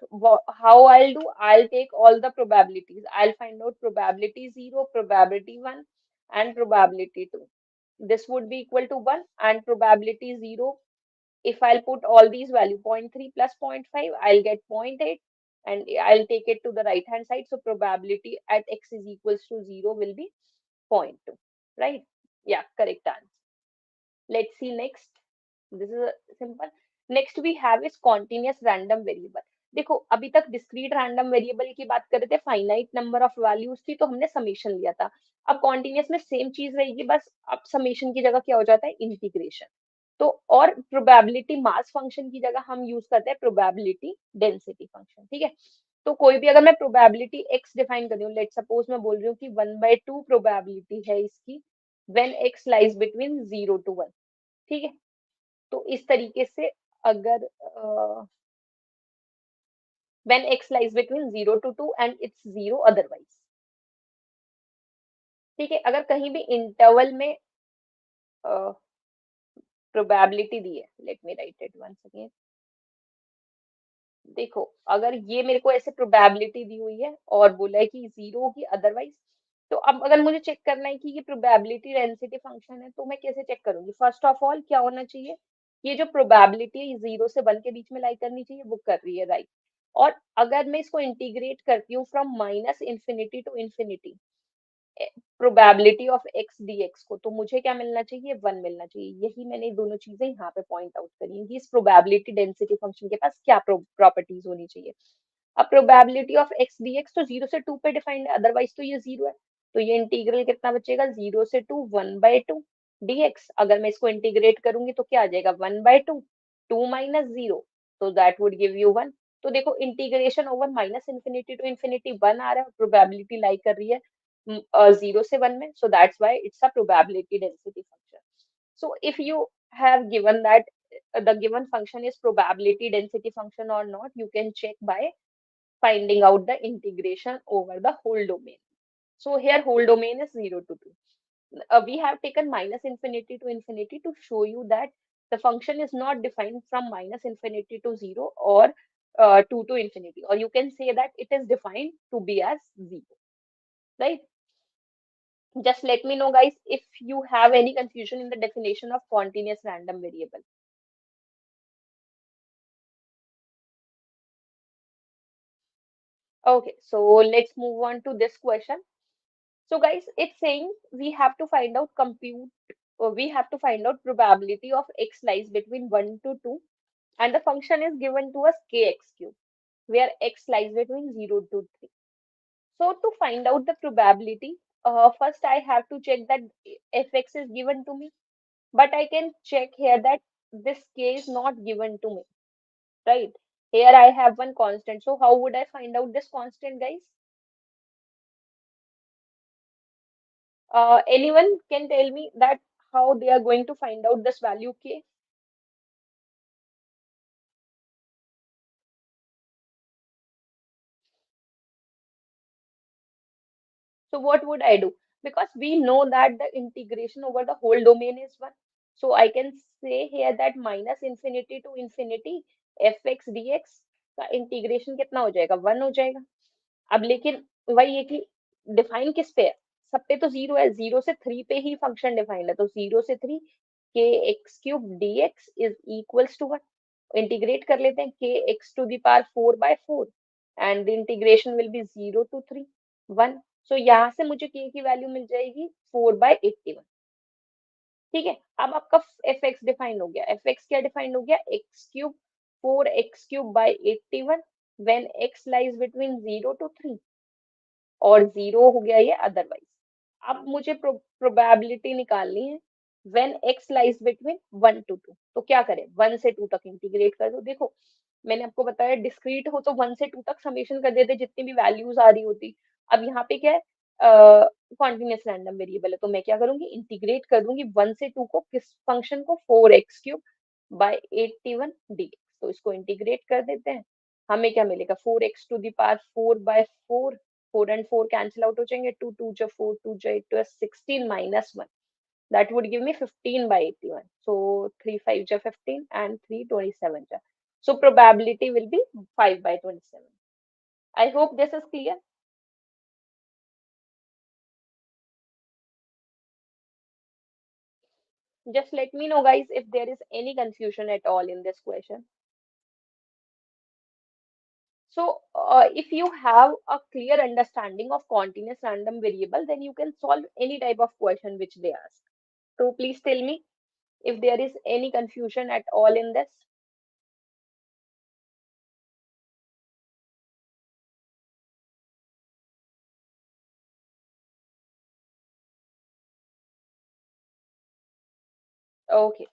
How I'll do, I'll take all the probabilities. I'll find out probability 0, probability 1, and probability 2. This would be equal to 1, and probability 0. If I'll put all these value, zero point 0.3 plus zero point 0.5, I'll get zero point 0.8, and I'll take it to the right hand side. So probability at x is equals to 0 will be zero point 0.2, right? Yeah, correct answer. Let's see next. This is a simple. Next we have is continuous random variable. देखो अभी तक discrete random variable की बात कर रहे थे, finite number of values थी तो हमने summation लिया था. अब continuous में same चीज रहेगी, बस अब summation की जगह क्या हो जाता है, integration. तो और probability mass function की जगह हम यूज करते हैं probability density function. ठीक है. तो कोई भी अगर मैं probability x डिफाइन कर रही हूँ, लेट सपोज मैं बोल रही हूँ कि 1/2 probability है इसकी when x lies between 0 to 1. ठीक है. तो इस तरीके से अगर when x lies between 0 to 2 and it's 0 otherwise, ठीक है। अगर कहीं भी इंटरवल में प्रोबेबिलिटी दी है, let me write it once again. देखो, अगर ये मेरे को ऐसे प्रोबेबिलिटी दी हुई है और बोला है कि 0 होगी अदरवाइज, तो अब अगर मुझे चेक करना है कि ये प्रोबेबिलिटी डेंसिटी फंक्शन है, तो मैं कैसे चेक करूंगी? फर्स्ट ऑफ ऑल क्या होना चाहिए? ये जो प्रोबेबिलिटी है 0 से 1 के बीच में लाई करनी चाहिए, वो कर रही है, राइट। और अगर मैं इसको इंटीग्रेट करती हूँ from minus infinity to infinity, probability of x dx को, तो मुझे क्या मिलना चाहिए? 1 मिलना चाहिए। यही मैंने दोनों चीजें यहाँ पे पॉइंट आउट करी हैं कि इस प्रोबेबिलिटी डेंसिटी फंक्शन के पास क्या प्रॉपर्टीज होनी चाहिए। अब प्रोबेबिलिटी ऑफ एक्स डीएक्स तो 0 से 2 पे डिफाइंड है, अदरवाइज तो ये 0 है। तो ये इंटीग्रल कितना बचेगा? 0 से 2 1/2 dx। अगर मैं इसको इंटीग्रेट करूंगी तो क्या आ जाएगा? 1/2, 2 माइनस 0, तो दैट वुड गिव यू 1। तो देखो, integration over minus infinity to infinity 1 आ रहा है, प्रोबेबिलिटी लाई कर रही है 0 से 1 में, so that's why it's a probability density function. So if you have given that the given function is probability density function or not, you can check by finding out the integration over the whole domain. So here whole domain is 0 to 2. We have taken minus infinity to infinity to show you that the function is not defined from minus infinity to 0 or 2 to infinity, or you can say that it is defined to be as 0, right? Just let me know, guys, if you have any confusion in the definition of continuous random variable. Okay, so let's move on to this question. So, guys, it's saying we have to find out we have to find out probability of x lies between 1 to 2, and the function is given to us kx cube, where x lies between 0 to 3. So, to find out the probability, first I have to check that fx is given to me, but I can check here that this k is not given to me, right? Here I have one constant. So how would I find out this constant, guys? Anyone can tell me that how they are going to find out this value k? So what would I do? Because we know that the integration over the whole domain is 1. So I can say here that minus infinity to infinity fx dx का integration कितना हो जाएगा? 1 हो जाएगा। अब लेकिन वही है कि डिफाइन किस पे है? सब पे तो 0 है, 0 से 3 पे ही फंक्शन डिफाइंड है, तो 0 से 3 k x cube dx is equals to 1। Integrate कर लेते हैं, k x to the power 4/4 and the integration will be 0 to 3 1। So यहाँ से मुझे के की वैल्यू मिल जाएगी 4/81। ठीक है, अब आपका एफ एक्स डिफाइन हो गया। एफ एक्स क्या डिफाइन हो गया? X cube 4x³ by 81 when x lies between 0 to 3, और 0 हो गया ये अदरवाइज। अब मुझे प्रोबेबिलिटी निकालनी है when x lies between 1 to 2। तो क्या करें? 1 से 2 तक इंटीग्रेट कर दो। देखो, मैंने आपको बताया डिस्क्रीट हो तो 1 से 2 तक समेशन कर देते जितनी भी वैल्यूज आ रही होती। अब यहाँ पे क्या है? कॉन्टिन्यूस रैंडम वेरिएबल है, तो मैं क्या करूंगी? इंटीग्रेट कर दूंगी 1 से 2 को, किस फंक्शन को? 4x³ by 81 dx। तो इसको इंटीग्रेट कर देते हैं, हमें क्या मिलेगा? 4x⁴/4/4, 4 and 4 cancel out हो जाएंगे, 2 2 जा 4, 2 जा 8 to 16 minus 1, that would give me 15/81। So 3 5 ja 15 and 3 27 ja, so probability will be 5/27। I hope this is clear. Just let me know, guys, if there is any confusion at all in this question. So if you have a clear understanding of continuous random variable, then you can solve any type of question which they ask. So please tell me if there is any confusion at all in this. Okay,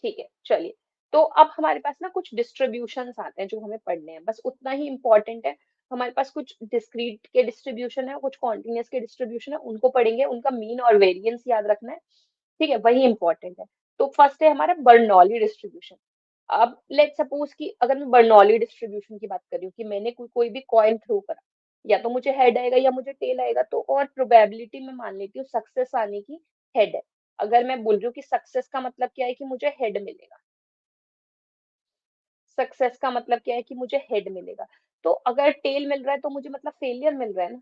ठीक है, चलिए। तो अब हमारे पास ना कुछ distributions आते हैं जो हमें पढ़ने हैं, बस उतना ही इम्पोर्टेंट है। हमारे पास कुछ डिस्क्रीट के डिस्ट्रीब्यूशन है, कुछ कॉन्टिन्यूस के डिस्ट्रीब्यूशन है, उनको पढ़ेंगे, उनका मीन और वेरिएंस याद रखना है। ठीक है, वही इंपॉर्टेंट है। तो फर्स्ट है हमारा बर्नौली डिस्ट्रीब्यूशन। अब लेट सपोज कि अगर मैं बर्नौली डिस्ट्रीब्यूशन की बात कर रही हूँ कि मैंने कोई भी कॉइन थ्रो करा, या तो मुझे हेड आएगा या मुझे टेल आएगा, तो और प्रोबेबिलिटी मैं मान लेती हूँ सक्सेस आने की हेड है। अगर मैं बोल रही हूँ कि सक्सेस का मतलब क्या है कि मुझे हेड मिलेगा, सक्सेस का मतलब क्या है कि मुझे हेड मिलेगा, तो अगर टेल मिल रहा है तो मुझे मतलब फेलियर मिल रहा है ना।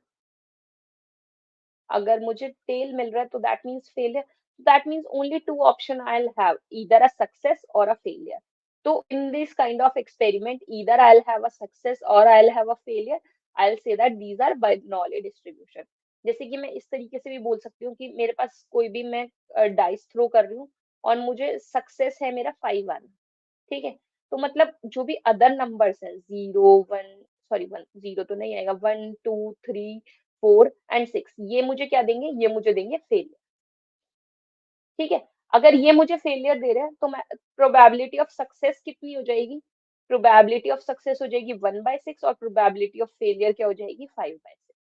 अगर मुझे टेल मिल रहा है तो that means failure, that means only two option I will have, either a success or a failure. तो in this kind of experiment either I will have a success or I will have a failure, I will say that these are binomial distribution. जैसे कि मैं इस तरीके से भी बोल सकती हूँ कि मेरे पास कोई भी मैं डाइस थ्रो कर रही हूँ और मुझे सक्सेस है मेरा 5 आना, ठीक है। तो मतलब जो भी अदर नंबर्स हैं, 0 1, सॉरी 1 0 तो नहीं आएगा, 1 2 3 4 एंड 6, ये मुझे क्या देंगे, ये मुझे देंगे फेलियर, ठीक है। अगर ये मुझे फेलियर दे रहे हैं तो मैं प्रोबेबिलिटी ऑफ सक्सेस कितनी हो जाएगी, प्रोबेबिलिटी ऑफ सक्सेस हो जाएगी 1/6 और प्रोबेबिलिटी ऑफ फेलियर क्या हो जाएगी 5/6,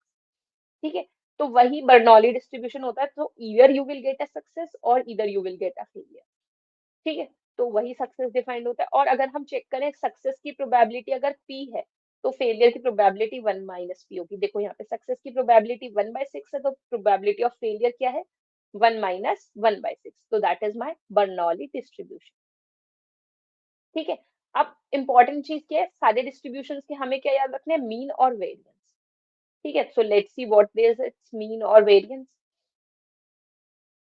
ठीक है। तो वही बर्नौली डिस्ट्रीब्यूशन होता है, तो either you will get a success or either you will get a failure, ठीक है। तो वही सक्सेस डिफाइंड होता है। और अगर हम चेक करें सक्सेस की प्रोबेबिलिटी अगर p है, तो फेलियर की प्रोबेबिलिटी 1 - p होगी। देखो यहाँ पे सक्सेस की प्रोबेबिलिटी 1/6 है, तो प्रोबेबिलिटी ऑफ फेलियर क्या है, 1 - 1/6, तो that is my Bernoulli distribution, ठीक है। अब इंपॉर्टेंट चीज क्या है, सारे डिस्ट्रीब्यूशन के हमें क्या याद रखने हैं, मीन और वेरियंस, ठीक है। So let's see what is it's mean और वेरियंस।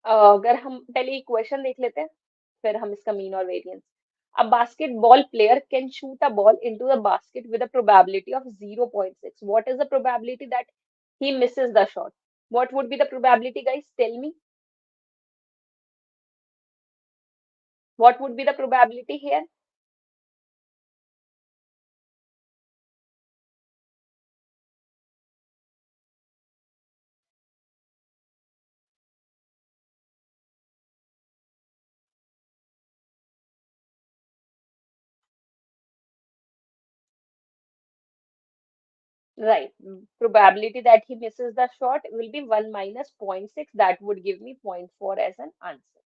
अगर हम पहले इक्वेशन देख लेते हैं, फिर हम इसका मीन और variance. A basketball player can shoot a ball into the basket with a probability of 0.6. What is the probability that he misses the shot? What would be the probability, guys? Tell me. What would be the probability here? Right. Probability that he misses the shot will be 1 - 0.6. That would give me zero point 0.4 as an answer.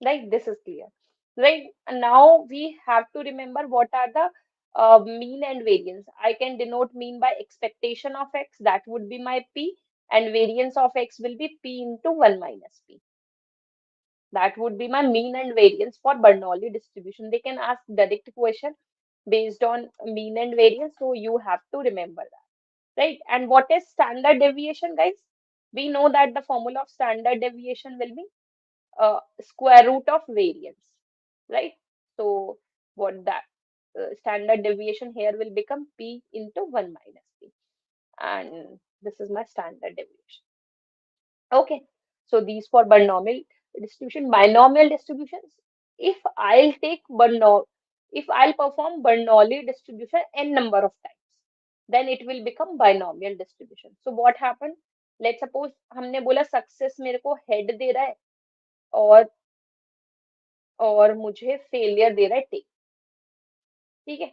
Right, this is clear. Right, and now we have to remember what are the mean and variance. I can denote mean by expectation of x, that would be my p, and variance of x will be p into 1 - p. That would be my mean and variance for Bernoulli distribution. They can ask direct question based on mean and variance, so you have to remember that. Right, and what is standard deviation, guys? We know that the formula of standard deviation will be square root of variance, right? So what that standard deviation here will become p into 1 - p, and this is my standard deviation. Okay, so these for binomial distribution. Binomial distributions, if I'll take if I'll perform Bernoulli distribution n number of times, then it will become binomial distribution. So what happened, let's suppose हमने बोला success मेरे को head they रहा है और मुझे failure दे रहा है टेक, ठीक है।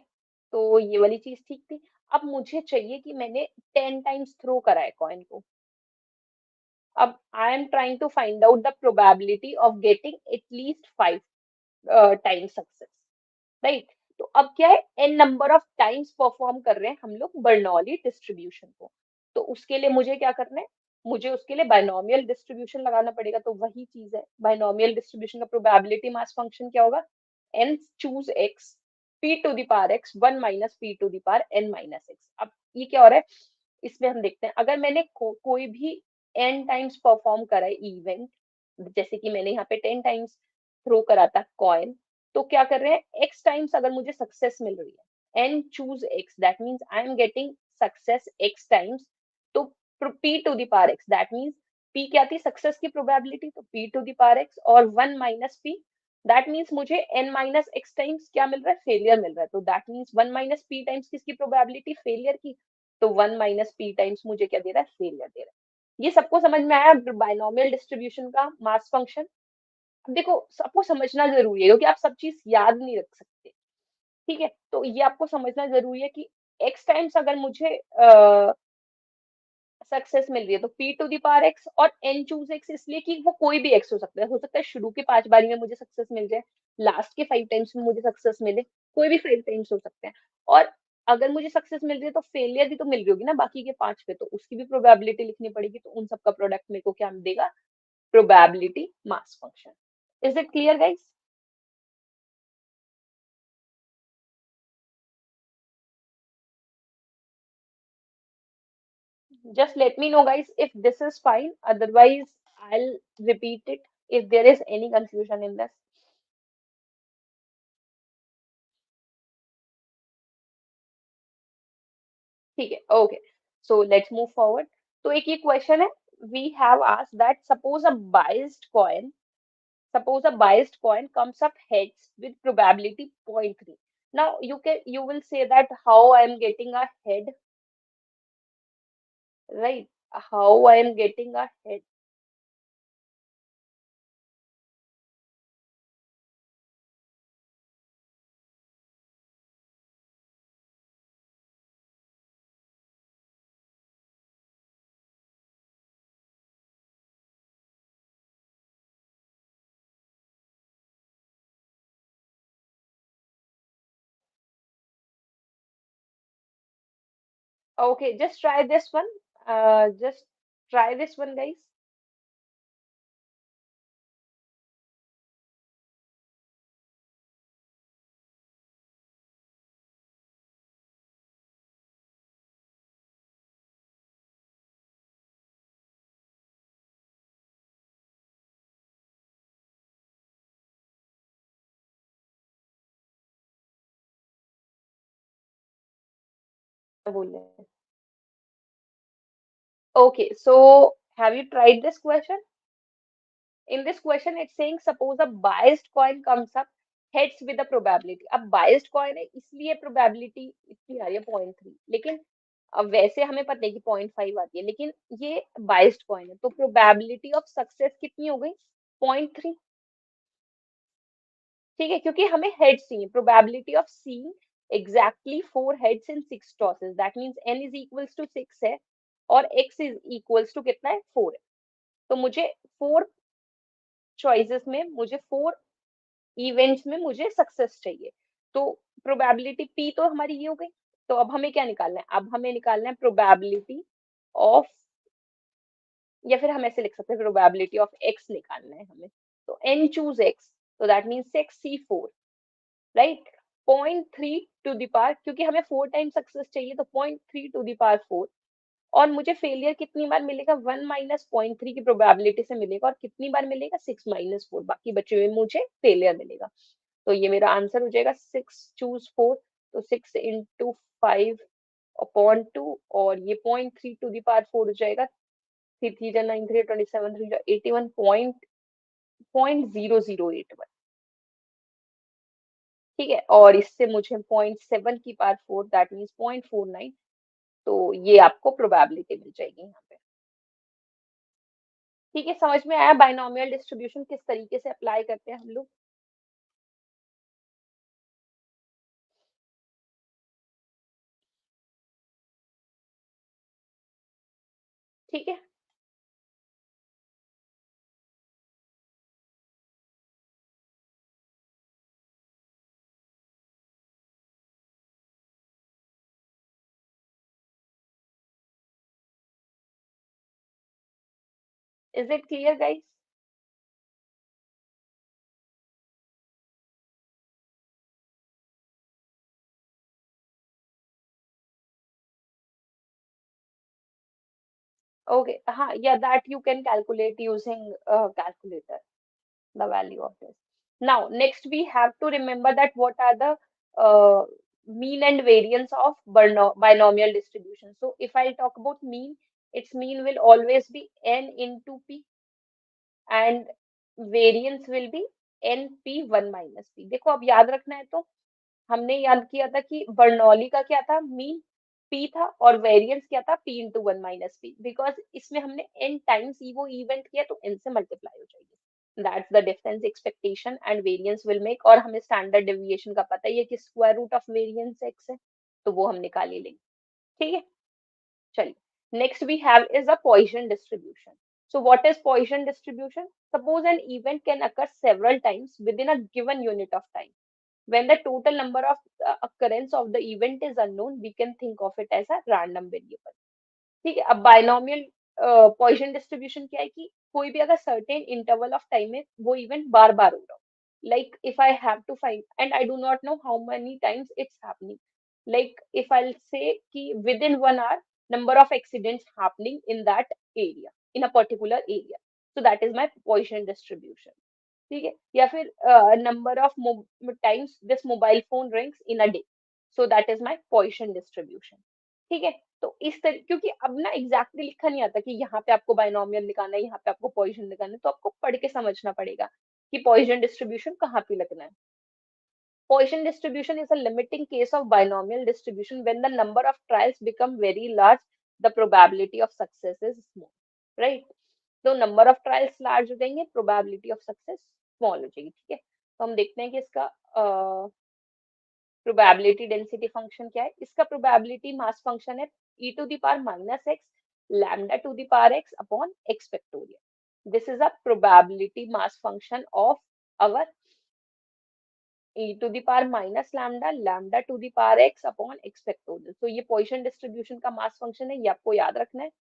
तो ये वाली चीज ठीक थी। अब मुझे चाहिए कि मैंने 10 टाइम्स थ्रो करा है कॉइन को। अब I am trying to find out the probability of getting at least 5 times success, right. तो अब क्या है, n number of times perform कर रहे हैं हम लोग बर्नौली डिस्ट्रीब्यूशन को। तो उसके लिए मुझे क्या करना है, मुझे उसके लिए बाइनोमियल डिस्ट्रीब्यूशन लगाना पड़ेगा। तो वही चीज है, बाइनोमियल डिस्ट्रीब्यूशन का प्रोबेबिलिटी मास फंक्शन क्या होगा, n choose x p to the power x 1 - p to the power n - x। अब ये क्या हो रहा है, इसमें हम देखते हैं, अगर मैंने कोई भी n टाइम्स परफॉर्म करा है इवेंट, जैसे कि मैंने यहाँ पे 10 टाइम्स थ्रो करा था कॉइन, तो क्या कर रहे हैं, x टाइम्स अगर मुझे सक्सेस मिल रही है, n choose x, that means I am getting success x times. तो p to the power x, that means p क्या थी सक्सेस की प्रोबेबिलिटी, तो p to the power x और 1 - p, दैट मीन्स मुझे n - x टाइम्स क्या मिल रहा है, फेलियर मिल रहा है। तो दैट मीन्स 1 - p टाइम्स किसकी प्रोबेबिलिटी, फेलियर की। तो 1 - p टाइम्स मुझे क्या दे रहा है, फेलियर दे रहा है। ये सबको समझ में आया बाइनोमियल डिस्ट्रीब्यूशन का मास फंक्शन। अब देखो, आपको समझना जरूरी है क्योंकि आप सब चीज याद नहीं रख सकते। ठीक है, तो ये आपको समझना जरूरी है कि एक्स टाइम्स अगर मुझे सक्सेस मिल रही है तो p to the power x, और एन चूज एक्स इसलिए कि वो कोई भी एक्स हो सकता है शुरू के 5 बारी में मुझे सक्सेस मिल जाए, लास्ट के 5 टाइम्स में मुझे सक्सेस मिले, कोई भी 5 टाइम्स हो सकते हैं। और अगर मुझे सक्सेस मिल रही है तो फेलियर भी तो मिल रही होगी ना बाकी के 5 पे, तो उसकी भी प्रोबेबिलिटी लिखनी पड़ेगी, तो उन सबका प्रोडक्ट मेरे को क्या देगा, probability mass function. Is it clear guys? Just let me know, guys, if this is fine. Otherwise, I'll repeat it if there is any confusion in this. ठीक है, okay. So let's move forward. तो एक ये question है, we have asked that suppose a biased coin comes up heads with probability 0.3. Now you will say that how I am getting a head, right? How I am getting a head. Okay, just try this one. Just try this one, guys. बोल रहे हैं. Okay, so have you tried this question? In this question, it's saying suppose a biased coin comes up heads with a probability. अब biased coin है इसलिए probability इतनी आ रही है 0.3, लेकिन अब वैसे हमें पता है कि 0.5 आती है, लेकिन ये biased coin है तो probability of success कितनी हो गई, 0.3. ठीक है, क्योंकि हमें heads चाहिए, probability of seeing exactly 4 heads in 6 tosses, that means n is equals to 6 है और x is equals to कितना है, 4 है. तो मुझे 4 चॉइसेस में, मुझे 4 इवेंट्स में मुझे सक्सेस चाहिए. तो प्रोबेबिलिटी पी तो हमारी ये हो गई. तो अब हमें क्या निकालना है, अब हमें निकालना है प्रोबेबिलिटी ऑफ, या फिर हम ऐसे लिख सकते हैं प्रोबेबिलिटी ऑफ एक्स निकालना है हमें. तो एन चूज एक्स, तो that means x C 4, right. 0.3 to the power, क्योंकि हमें 4 टाइम सक्सेस चाहिए तो 0.3 टू द पावर 4. और मुझे फेलियर कितनी बार मिलेगा, 1 - 0.3 की प्रोबेबिलिटी से मिलेगा, और कितनी बार मिलेगा, 6 - 4, बाकी बचे हुए मुझे फेलियर मिलेगा. तो ये मेरा आंसर हो जाएगा 6 चूज 4. तो 6 × 5/2, और ये 0.3 टू दी पावर 4 हो जाएगा. 3 3 9 3 27 3 81 0.0081. ठीक है, और इससे मुझे 0.7 की पावर 4 दैट मीन्स 0.49. तो ये आपको प्रोबेबिलिटी मिल जाएगी यहाँ पे. ठीक है, समझ में आया बाइनोमियल डिस्ट्रीब्यूशन किस तरीके से अप्लाई करते हैं हम लोग. ठीक है. Is it clear guys? Okay, हाँ, या that you can calculate using calculator the value of this. Now next we have to remember that what are the uh, mean and variance of binomial distribution. So if I talk about mean, its mean will always be n into p, and variance will be np1 - p. देखो अब याद रखना है तो हमने याद किया था कि बर्नौली का क्या था, मीन p था, और वेरिएंस क्या था, p इंटू 1 - p, बिकॉज इसमें हमने n टाइम्स वो इवेंट किया तो n से मल्टीप्लाई हो जाएगी. That's the difference expectation and variance will make. और हमें स्टैंडर्ड डेविएशन का पता ही है कि square root of variance x है, तो वो हम निकाल ही लेंगे। ठीक है, चलिए next we have is a Poisson distribution. So what is Poisson distribution? Suppose an event can occur several times within a given unit of time. When the total number of occurrence of the event is unknown, we can think of it as a random variable। ठीक है, अब binomial Poisson distribution क्या है कि कोई भी अगर certain interval of time में वो इवेंट बार बार हो रहा हो, like if I have to find and I do not know how many times it's happening, like if I say कि within 1 hour number of accidents happening in that area, in a particular area, so that is my Poisson distribution। ठीक है, या फिर number of times this mobile phone rings in a day, so that is my Poisson distribution. ठीक है, तो इस तरह, क्योंकि अब ना एग्जैक्टली लिखा नहीं आता कि यहाँ पे आपको बाइनोमियल निकालना है, यहाँ पे आपको पॉइसन निकालना है, तो आपको पढ़ के समझना पड़ेगा कि पॉइसन डिस्ट्रीब्यूशन कहाँ पे लगना है। Poisson distribution is a limiting case of binomial distribution. When the number of trials become very large, the probability of success is small, right? तो नंबर ऑफ ट्रायल्स लार्ज हो जाएंगे, प्रोबेबिलिटी ऑफ सक्सेस स्मॉल हो जाएगी। ठीक है, तो हम देखते हैं कि इसका प्रोबेबिलिटी डेंसिटी फंक्शन क्या है। इसका प्रोबेबिलिटी मास फंक्शन है e to the power minus x lambda to the power x upon x factorial. This is a probability mass function of our e to the power minus lambda lambda to the power x upon x factorial. तो ये Poisson distribution का मास function है, ये आपको याद रखना है,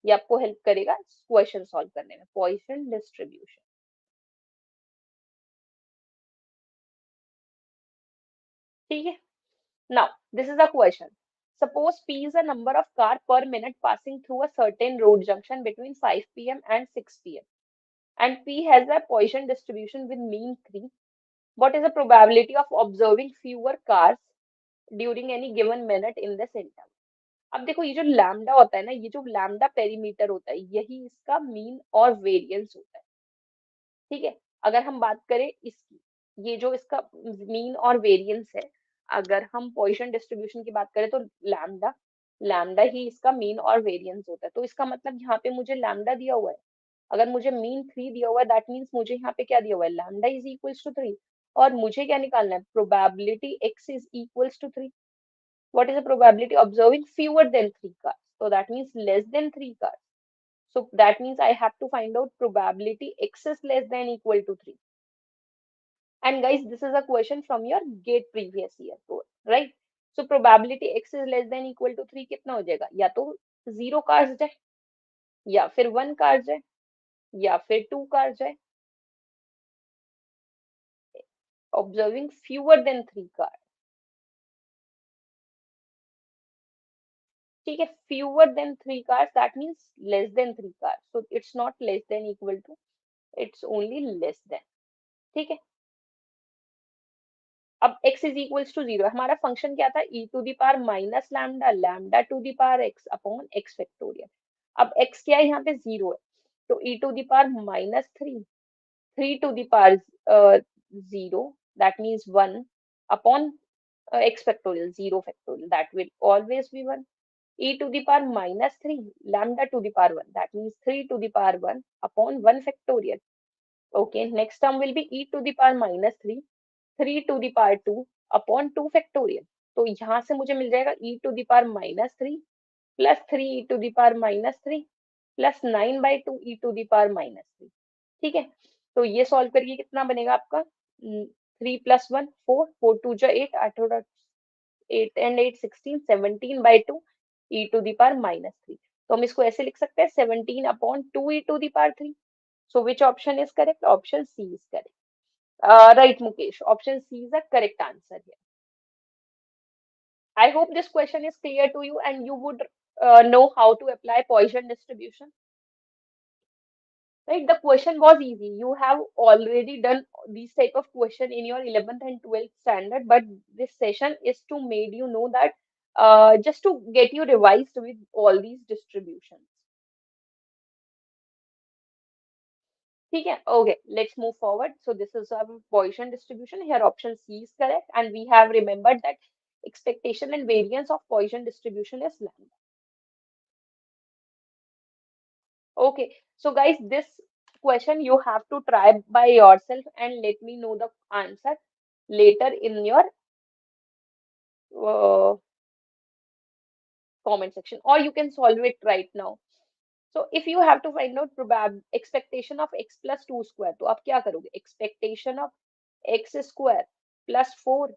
ये आपको हेल्प करेगा क्वेश्चन सॉल्व करने में। पॉइसन डिस्ट्रीब्यूशन, ठीक है। Now this is a question. Suppose P is a number of car per minute passing through a certain road junction between 5 p.m. and 6 p.m. and P has a Poisson distribution with mean 3. What is the probability of observing fewer cars during any given minute in this interval? अब देखो, ये जो lambda होता है ना, ये जो lambda perimeter होता है, यही इसका मीन और वेरिएंस होता है। ठीक है, अगर हम बात करें इसकी, ये जो इसका मीन और वेरिएंस है, अगर हम पॉइसन डिस्ट्रीब्यूशन की बात करें तो लैम्डा लैम्डा ही इसका मीन और वेरिएंस होता है। तो इसका मतलब यहाँ पे मुझे लैम्डा दिया हुआ है, अगर मुझे मीन 3 दिया हुआ है, दैट मीन्स मुझे यहाँ पे क्या दिया हुआ है, लैम्डा इज इक्वल्स टू 3। और मुझे क्या निकालना है, probability x is equals to 3। What is the probability of observing fewer than 3 cars? So that means less than 3 cars. So that means I have to find out probability x is less than equal to 3. And guys, this is a question from your GATE previous year, right? So probability x is less than equal to 3 कितना हो जाएगा, या तो 0 cars जाए, या फिर 1 car जाए, या फिर 2 cars जाए। Observing fewer than 3 cars, ठीक है, fewer than 3 cars, that means less than 3 cars. So it's not less than equal to, it's only less than। ठीक है, अब x इज इक्वल्स टू 0, हमारा फंक्शन क्या था, e to the power minus lambda lambda to the power x upon x factorial. अब x क्या है, यहाँ पे 0 है, तो e to the power minus 3, 3 to the power 0, that means 1 upon x factorial 0 factorial, that will always be 1। e to the power minus 3 lambda to the power 1, that means 3 to the power 1 upon 1 factorial. Okay, next term will be e to the power minus 3 3 to the power 2 upon 2 factorial. तो यहाँ से मुझे मिल जाएगा e to the power minus 3 plus 3 e to the power minus 3 plus 9/2 e to the power minus 3। ठीक है, तो ये सॉल्व करिए, कितना बनेगा आपका, 3 + 1 4, 4 2 जा 8, 8 और 8 and 8 16, 17/2 e to the power minus 3। तो हम इसको ऐसे लिख सकते हैं 17 upon 2 e to the power 3। So which option is correct? Option C is correct. Right, Mukesh. Option C is the correct answer here. I hope this question is clear to you and you would know how to apply Poisson distribution. Right? The question was easy. You have already done these type of question in your 11th and 12th standard, but this session is to make you know that just to get you revised with all these distributions. ठीक है, okay, let's move forward. So this is our Poisson distribution. Here option C is correct, and we have remembered that expectation and variance of Poisson distribution is lambda. Okay, so guys, this question you have to try by yourself and let me know the answer later in your uh, comment section, or you can solve it right now. So if you have to find out probab expectation of x plus 2 square, तो आप क्या करोगे? Expectation of x square plus 4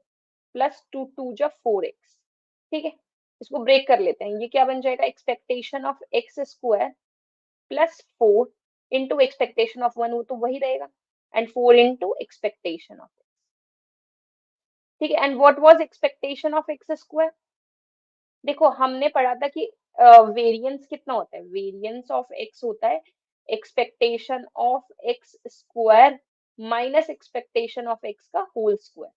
plus 2 2 जा 4x, ठीक है? इसको break कर लेते हैं, ये क्या बन जाएगा? Expectation of x square plus 4 into expectation of 1, वो तो वही रहेगा, एंड 4 इंटू एक्सपेक्टेशन ऑफ, ठीक है? And what was expectation of x square? देखो हमने पढ़ा था कि वेरिएंस कितना होता है, वेरिएंस ऑफ एक्स होता है expectation of x square minus expectation of x का होल स्क्वायर,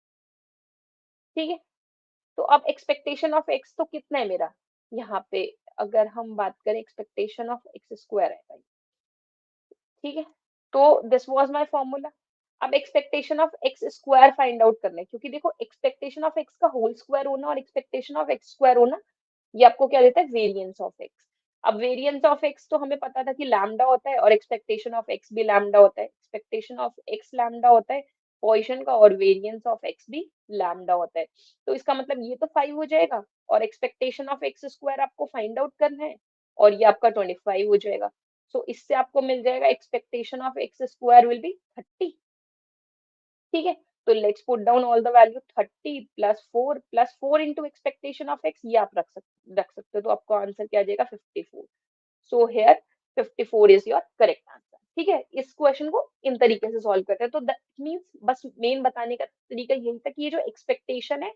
ठीक है? तो अब एक्सपेक्टेशन ऑफ एक्स तो कितना है मेरा यहाँ पे, अगर हम बात करें एक्सपेक्टेशन ऑफ एक्स स्क्वायर है, ठीक है? तो दिस वाज माय फॉर्मूला। अब expectation of x square find out करना है, क्योंकि देखो एक्सपेक्टेशन ऑफ एक्स का होल स्क्वायर होना और एक्सपेक्टेशन ऑफ एक्स स्क्वायर होना, ये आपको क्या देता है? Variance of x. अब वेरिएंस ऑफ एक्स तो हमें पता था कि लैम्डा होता है, और एक्सपेक्टेशन ऑफ एक्स भी लैम्डा होता है, एक्सपेक्टेशन ऑफ एक्स लैम्डा होता है पॉइसन का, और वेरिएंस ऑफ एक्स भी लैम्डा होता है। तो इसका मतलब ये तो 5 हो जाएगा, और एक्सपेक्टेशन ऑफ एक्स स्क्वायर आपको फाइंड आउट करना है, और ये आपका 25 हो जाएगा। सो इससे आपको मिल जाएगा expectation of x square will be 30, ठीक है? तो let's put down all the value, 30 plus 4 into expectation of x, ये आप रख सकते हो, तो आपको आंसर क्या आ जाएगा? 54। So here 54 is your correct answer, ठीक है? इस क्वेश्चन को इन तरीके से सॉल्व करते हैं, तो दैट मीन्स बस मेन बताने का तरीका यही था कि ये जो एक्सपेक्टेशन है,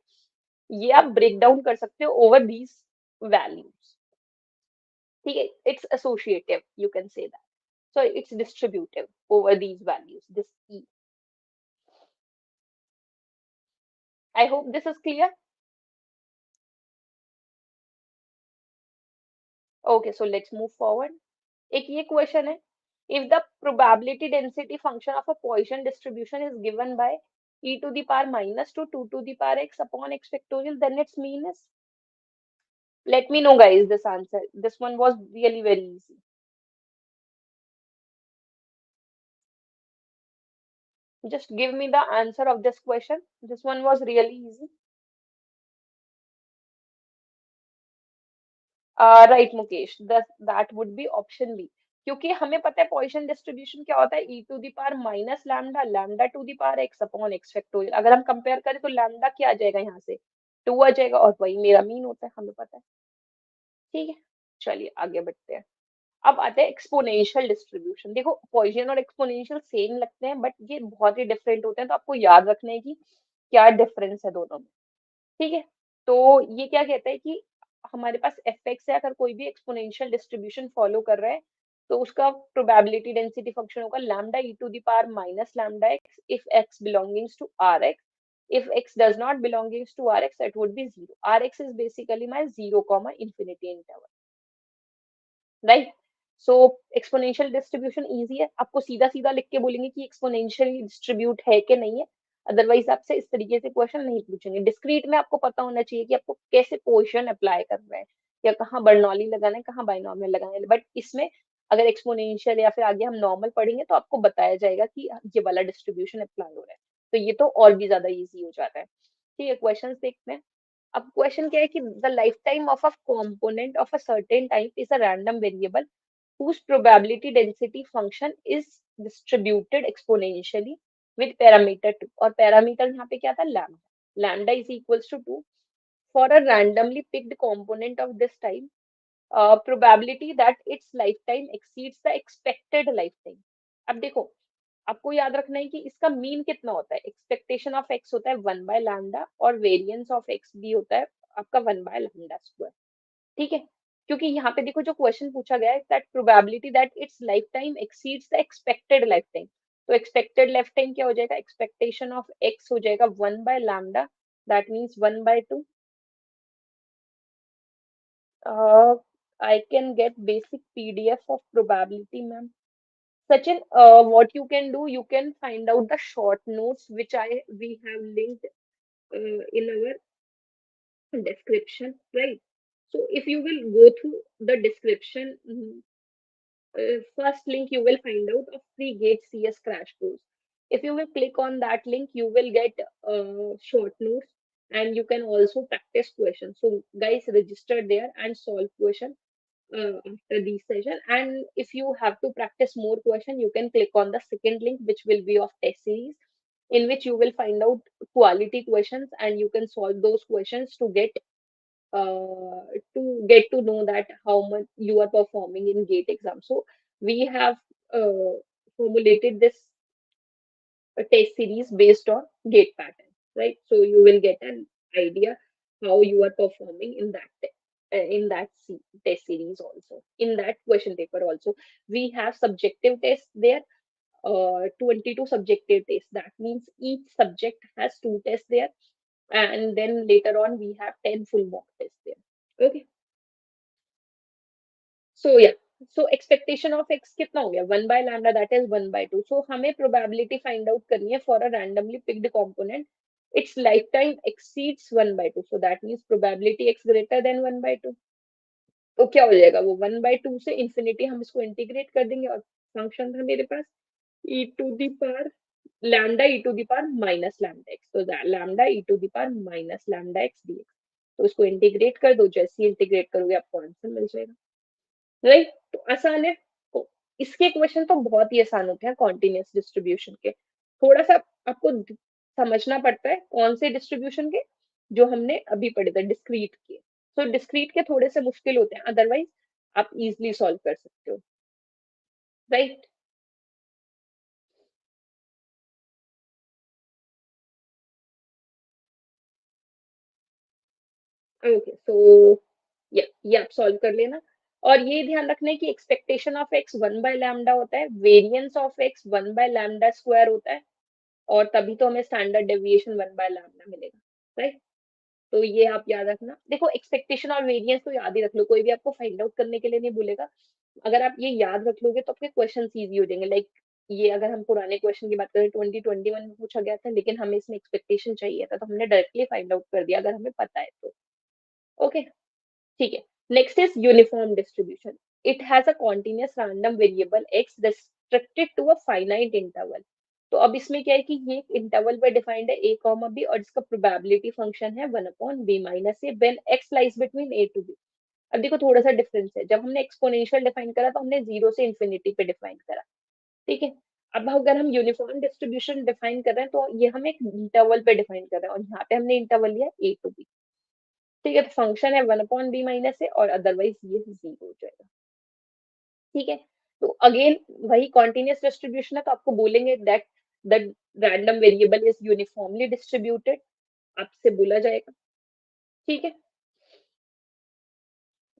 ये आप ब्रेक डाउन कर सकते हो ओवर दीज वैल्यूज, ठीक है? It's associative, you can say that, so it's distributive over these values, this e. I hope this is clear. Okay, so let's move forward. एक ये क्वेश्चन है, if the probability density function of a Poisson distribution is given by e to the power minus 2 to the power x upon x factorial, then its mean is, let me know guys this answer, this one was really very easy. Just give me the answer of this question, this one was really easy. Right Mukesh, that would be option B, क्योंकि हमें पता है Poisson distribution क्या होता है, e to the power minus lambda lambda to the power x upon x factorial. अगर हम compare करें तो लैम्डा क्या आ जाएगा यहाँ से, 2 आ जाएगा, और वही मेरा मीन होता है, हमें पता है, ठीक है? चलिए आगे बढ़ते हैं। अब आते हैं एक्सपोनेंशियल डिस्ट्रीब्यूशन। देखो पॉइसन और एक्सपोनेंशियल सेम लगते हैं, बट ये बहुत ही डिफरेंट होते हैं, तो आपको याद रखना है कि क्या डिफरेंस है दोनों में, ठीक है? तो ये क्या कहता है कि हमारे पास एफ एक्स है, अगर कोई भी एक्सपोनेंशियल डिस्ट्रीब्यूशन फॉलो कर रहा है, तो उसका प्रोबेबिलिटी डेंसिटी फंक्शन होगा lambda e to the power minus lambda x if x belongings to R x, if x does not belongs to rx that would be 0, rx is basically my 0 comma infinity interval, right? So exponential distribution easy है, आपको सीधा सीधा लिख के बोलेंगे कि exponentially distribute है कि नहीं है, अदरवाइज आपसे इस तरीके से क्वेश्चन नहीं पूछेंगे। डिस्क्रीट में आपको पता होना चाहिए कि आपको कैसे पोइसन अप्लाई कर रहे हैं, या कहाँ बर्नौली लगाना है, कहाँ बाइनोमियल लगाना है, बट इसमें अगर एक्सपोनेंशियल या फिर आगे हम नॉर्मल पढ़ेंगे तो आपको बताया जाएगा कि ये वाला डिस्ट्रीब्यूशन अप्लाई हो रहा है, तो ये तो और भी ज्यादा इजी हो जाता है, ठीक है? क्वेश्चन देखते हैं। अब क्वेश्चन क्या है कि the life time of a component of a certain type is a random variable whose probability density function is distributed exponentially with parameter 2, और parameter यहाँ पे क्या था? lambda, lambda is equals to 2 for a randomly picked component of this type, probability that its lifetime exceeds the expected lifetime। अब देखो आपको याद रखना है कि इसका मीन कितना होता है, एक्सपेक्टेशन ऑफ एक्स होता है 1/लैम्डा, और वेरिएंस ऑफ एक्स भी होता है आपका 1/लैम्डा स्क्वायर, ठीक है? क्योंकि यहाँ पे देखो जो क्वेश्चन पूछा गया है that probability that it's life time exceeds the expected life time, तो एक्सपेक्टेड लाइफ टाइम क्या हो जाएगा? एक्सपेक्टेशन ऑफ एक्स हो जाएगा 1/लैम्डा, दैट मीन्स 1/2। I can get basic PDF of probability ma'am. Sachin, what you can do, you can find out the short notes which we have linked in our description, right? So if you will go through the description, first link you will find out a free gate CS crash course. If you will click on that link, you will get short notes and you can also practice questions. So guys, register there and solve question after this session. And if you have to practice more question, you can click on the second link, which will be of test series, in which you will find out quality questions and you can solve those questions uh, to get to know that how much you are performing in gate exam. So we have uh, formulated this test series based on gate pattern, right? So you will get an idea how you are performing in test series also. In that question paper also, we have subjective tests there. 22 subjective tests. That means each subject has two tests there, and then later on we have 10 full mock tests there. Okay. So yeah, so expectation of x कितना हो गया 1/λ, that is 1/2. So हमें probability find out करनी है for a randomly picked component, its lifetime exceeds 1/2. So that means probability x greater than 1/2. तो क्या हो जाएगा, वो 1/2 से इंफिनिटी हम इसको इंटीग्रेट कर देंगे और फंक्शन था मेरे पास e to the power lambda e to the power minus lambda X, तो lambda e to the power minus lambda X dx। तो इसको इंटीग्रेट कर दो, जैसे ही इंटीग्रेट करोगे आपको आंसर मिल जाएगा, राइट। तो आसान है। तो इसके क्वेश्चन तो बहुत ही आसान होते हैं कॉन्टिन्यूअस डिस्ट्रीब्यूशन के। थोड़ा सा आपको समझना पड़ता है कौन से डिस्ट्रीब्यूशन के, जो हमने अभी पढ़े थे डिस्क्रीट के। तो डिस्क्रीट के थोड़े से मुश्किल होते हैं, अदरवाइज आप इजिली सॉल्व कर सकते हो, राइट। ओके, सो ये आप सॉल्व कर लेना। और ये ध्यान रखना है कि एक्सपेक्टेशन ऑफ एक्स 1/λ होता है, वेरिएंस ऑफ एक्स 1/λ² होता है, और तभी तो हमें स्टैंडर्ड डेविएशन 1/λ मिलेगा, राइट। तो ये आप याद रखना। देखो एक्सपेक्टेशन और वेरिएंस तो याद ही रख लो, कोई भी आपको फाइंड आउट करने के लिए नहीं बोलेगा। अगर आप ये याद रख लोगे तो आपके क्वेश्चन इजी हो जाएंगे। लाइक ये अगर हम पुराने क्वेश्चन की बात करें 2021 में पूछा गया था, लेकिन हमें इसमें एक्सपेक्टेशन चाहिए था, तो हमने डायरेक्टली फाइंड आउट कर दिया अगर हमें पता है तो। ओके, ठीक है। Next is uniform distribution. It has a continuous random variable x restricted to a finite interval. तो अब इसमें क्या है कि ये इंटरवल पर डिफाइंड है a कॉमा b, और इसका प्रोबेबिलिटी फंक्शन है 1/b minus a when x lies between a to b। अब देखो थोड़ा सा डिफरेंस है, जब हमने एक्सपोनेंशियल डिफाइन करा तो हमने जीरो से इन्फिनिटी पे डिफाइन करा, ठीक है। अब अगर हम यूनिफॉर्म डिस्ट्रीब्यूशन डिफाइन कर रहे हैं तो ये हम एक इंटरवल पे डिफाइन कर रहे हैं, और यहाँ पे हमने इंटरवल लिया a टू b, ठीक है। तो फंक्शन है 1/b माइनस ए, और अदरवाइज ये जीरो हो जाएगा, ठीक है। तो अगेन वही कॉन्टिन्यूअस डिस्ट्रीब्यूशन है, तो आपको बोलेंगे that the random variable is uniformly distributed, आपसे बोला जाएगा, ठीक है।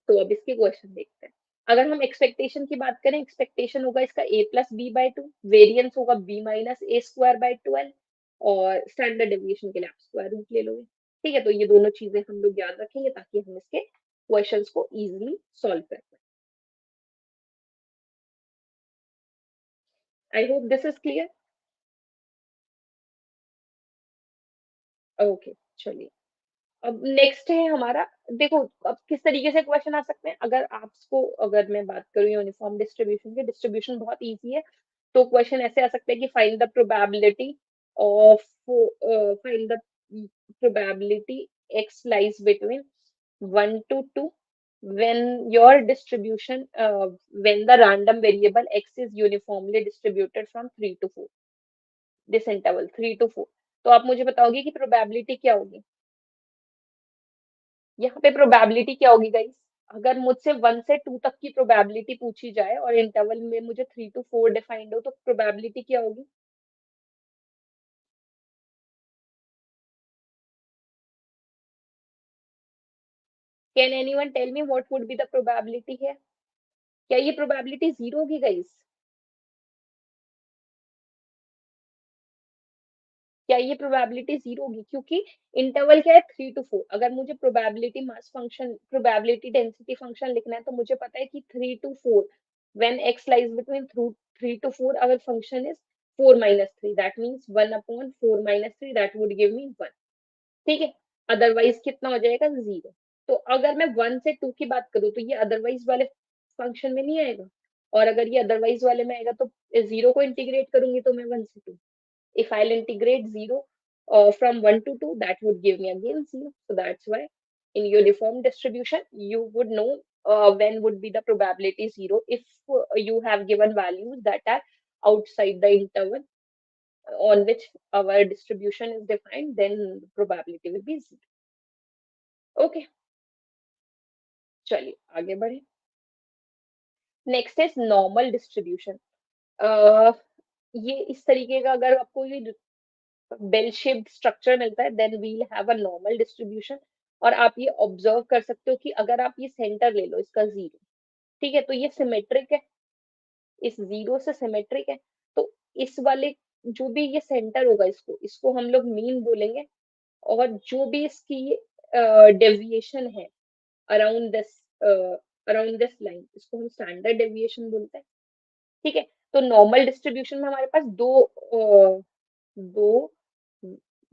तो अब इसके क्वेश्चन देखते हैं। अगर हम एक्सपेक्टेशन की बात करें, एक्सपेक्टेशन होगा इसका a+b/2, वेरिएंस होगा b-a² 12, और स्टैंडर्ड डेविएशन के लिए आप स्क्वायर रूट ले लोगे, ठीक है। तो ये दोनों चीजें हम लोग याद रखेंगे ताकि हम इसके क्वेश्चंस को इजीली सॉल्व कर पाए। I hope this is clear. Okay, चलिए। अब नेक्स्ट है हमारा, देखो अब किस तरीके से क्वेश्चन आ सकते हैं। अगर मैं बात करूँ यूनिफॉर्म डिस्ट्रीब्यूशन की, डिस्ट्रीब्यूशन बहुत इजी है। तो क्वेश्चन ऐसे आ सकते हैं कि find the probability of find the probability x lies between 1 to 2 when your distribution when the random variable x is uniformly distributed from 3 to 4, this interval 3 to 4। तो आप मुझे बताओगे कि प्रोबेबिलिटी क्या होगी। यहाँ पे प्रोबेबिलिटी क्या होगी गाइस, अगर मुझसे 1 से 2 तक की प्रोबेबिलिटी पूछी जाए और इंटरवल में मुझे 3 to 4 डिफाइंड हो, तो प्रोबेबिलिटी क्या होगी। Can anyone tell me what would be the probability है। क्या ये प्रोबेबिलिटी जीरो होगी गाइस, क्या ये प्रोबेबिलिटी जीरो होगी, क्योंकि इंटरवल क्या है 3 to 4। अगर मुझे probability mass function probability density function लिखना है, तो मुझे पता है कि 3 to 4 when x lies between 3 to 4, अगर function is 4 - 3, that means 1/4 - 3, that would give मी 1, ठीक है। अदरवाइज कितना हो जाएगा, जीरो। तो अगर मैं 1 से 2 की बात करूँ तो ये अदरवाइज वाले फंक्शन में नहीं आएगा, और अगर ये अदरवाइज वाले में आएगा तो जीरो को इंटीग्रेट करूंगी तो मैं 1 से 2, if I'll integrate 0 from 1 to 2, that would give me again 0. So that's why in uniform distribution, you would know when would be the probability 0 if you have given values that are outside the interval on which our distribution is defined, then the probability will be 0. Okay, चलिए आगे बढ़े. Next is normal distribution. ये इस तरीके का अगर आपको ये बेल शेप्ड स्ट्रक्चर मिलता है then we'll have a normal distribution. और आप ये ऑब्जर्व कर सकते हो कि अगर आप ये सेंटर ले लो इसका 0, ठीक है, तो ये सिमेट्रिक है, इस 0 से सिमेट्रिक है. तो इस वाले जो भी ये सेंटर होगा इसको इसको हम लोग मीन बोलेंगे. और जो भी इसकी डेविएशन है अराउंड दिस लाइन इसको हम स्टैंडर्ड डेविएशन बोलते हैं. ठीक है, तो नॉर्मल डिस्ट्रीब्यूशन में हमारे पास दो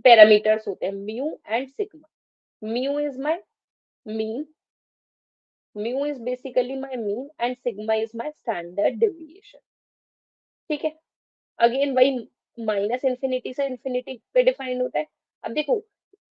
पैरामीटर्स होते हैं, mu and sigma. Mu is my mean, mu is basically my mean and sigma is my standard deviation. ठीक है, अगेन वही माइनस इंफिनिटी से इंफिनिटी पे डिफाइंड होता है. अब देखो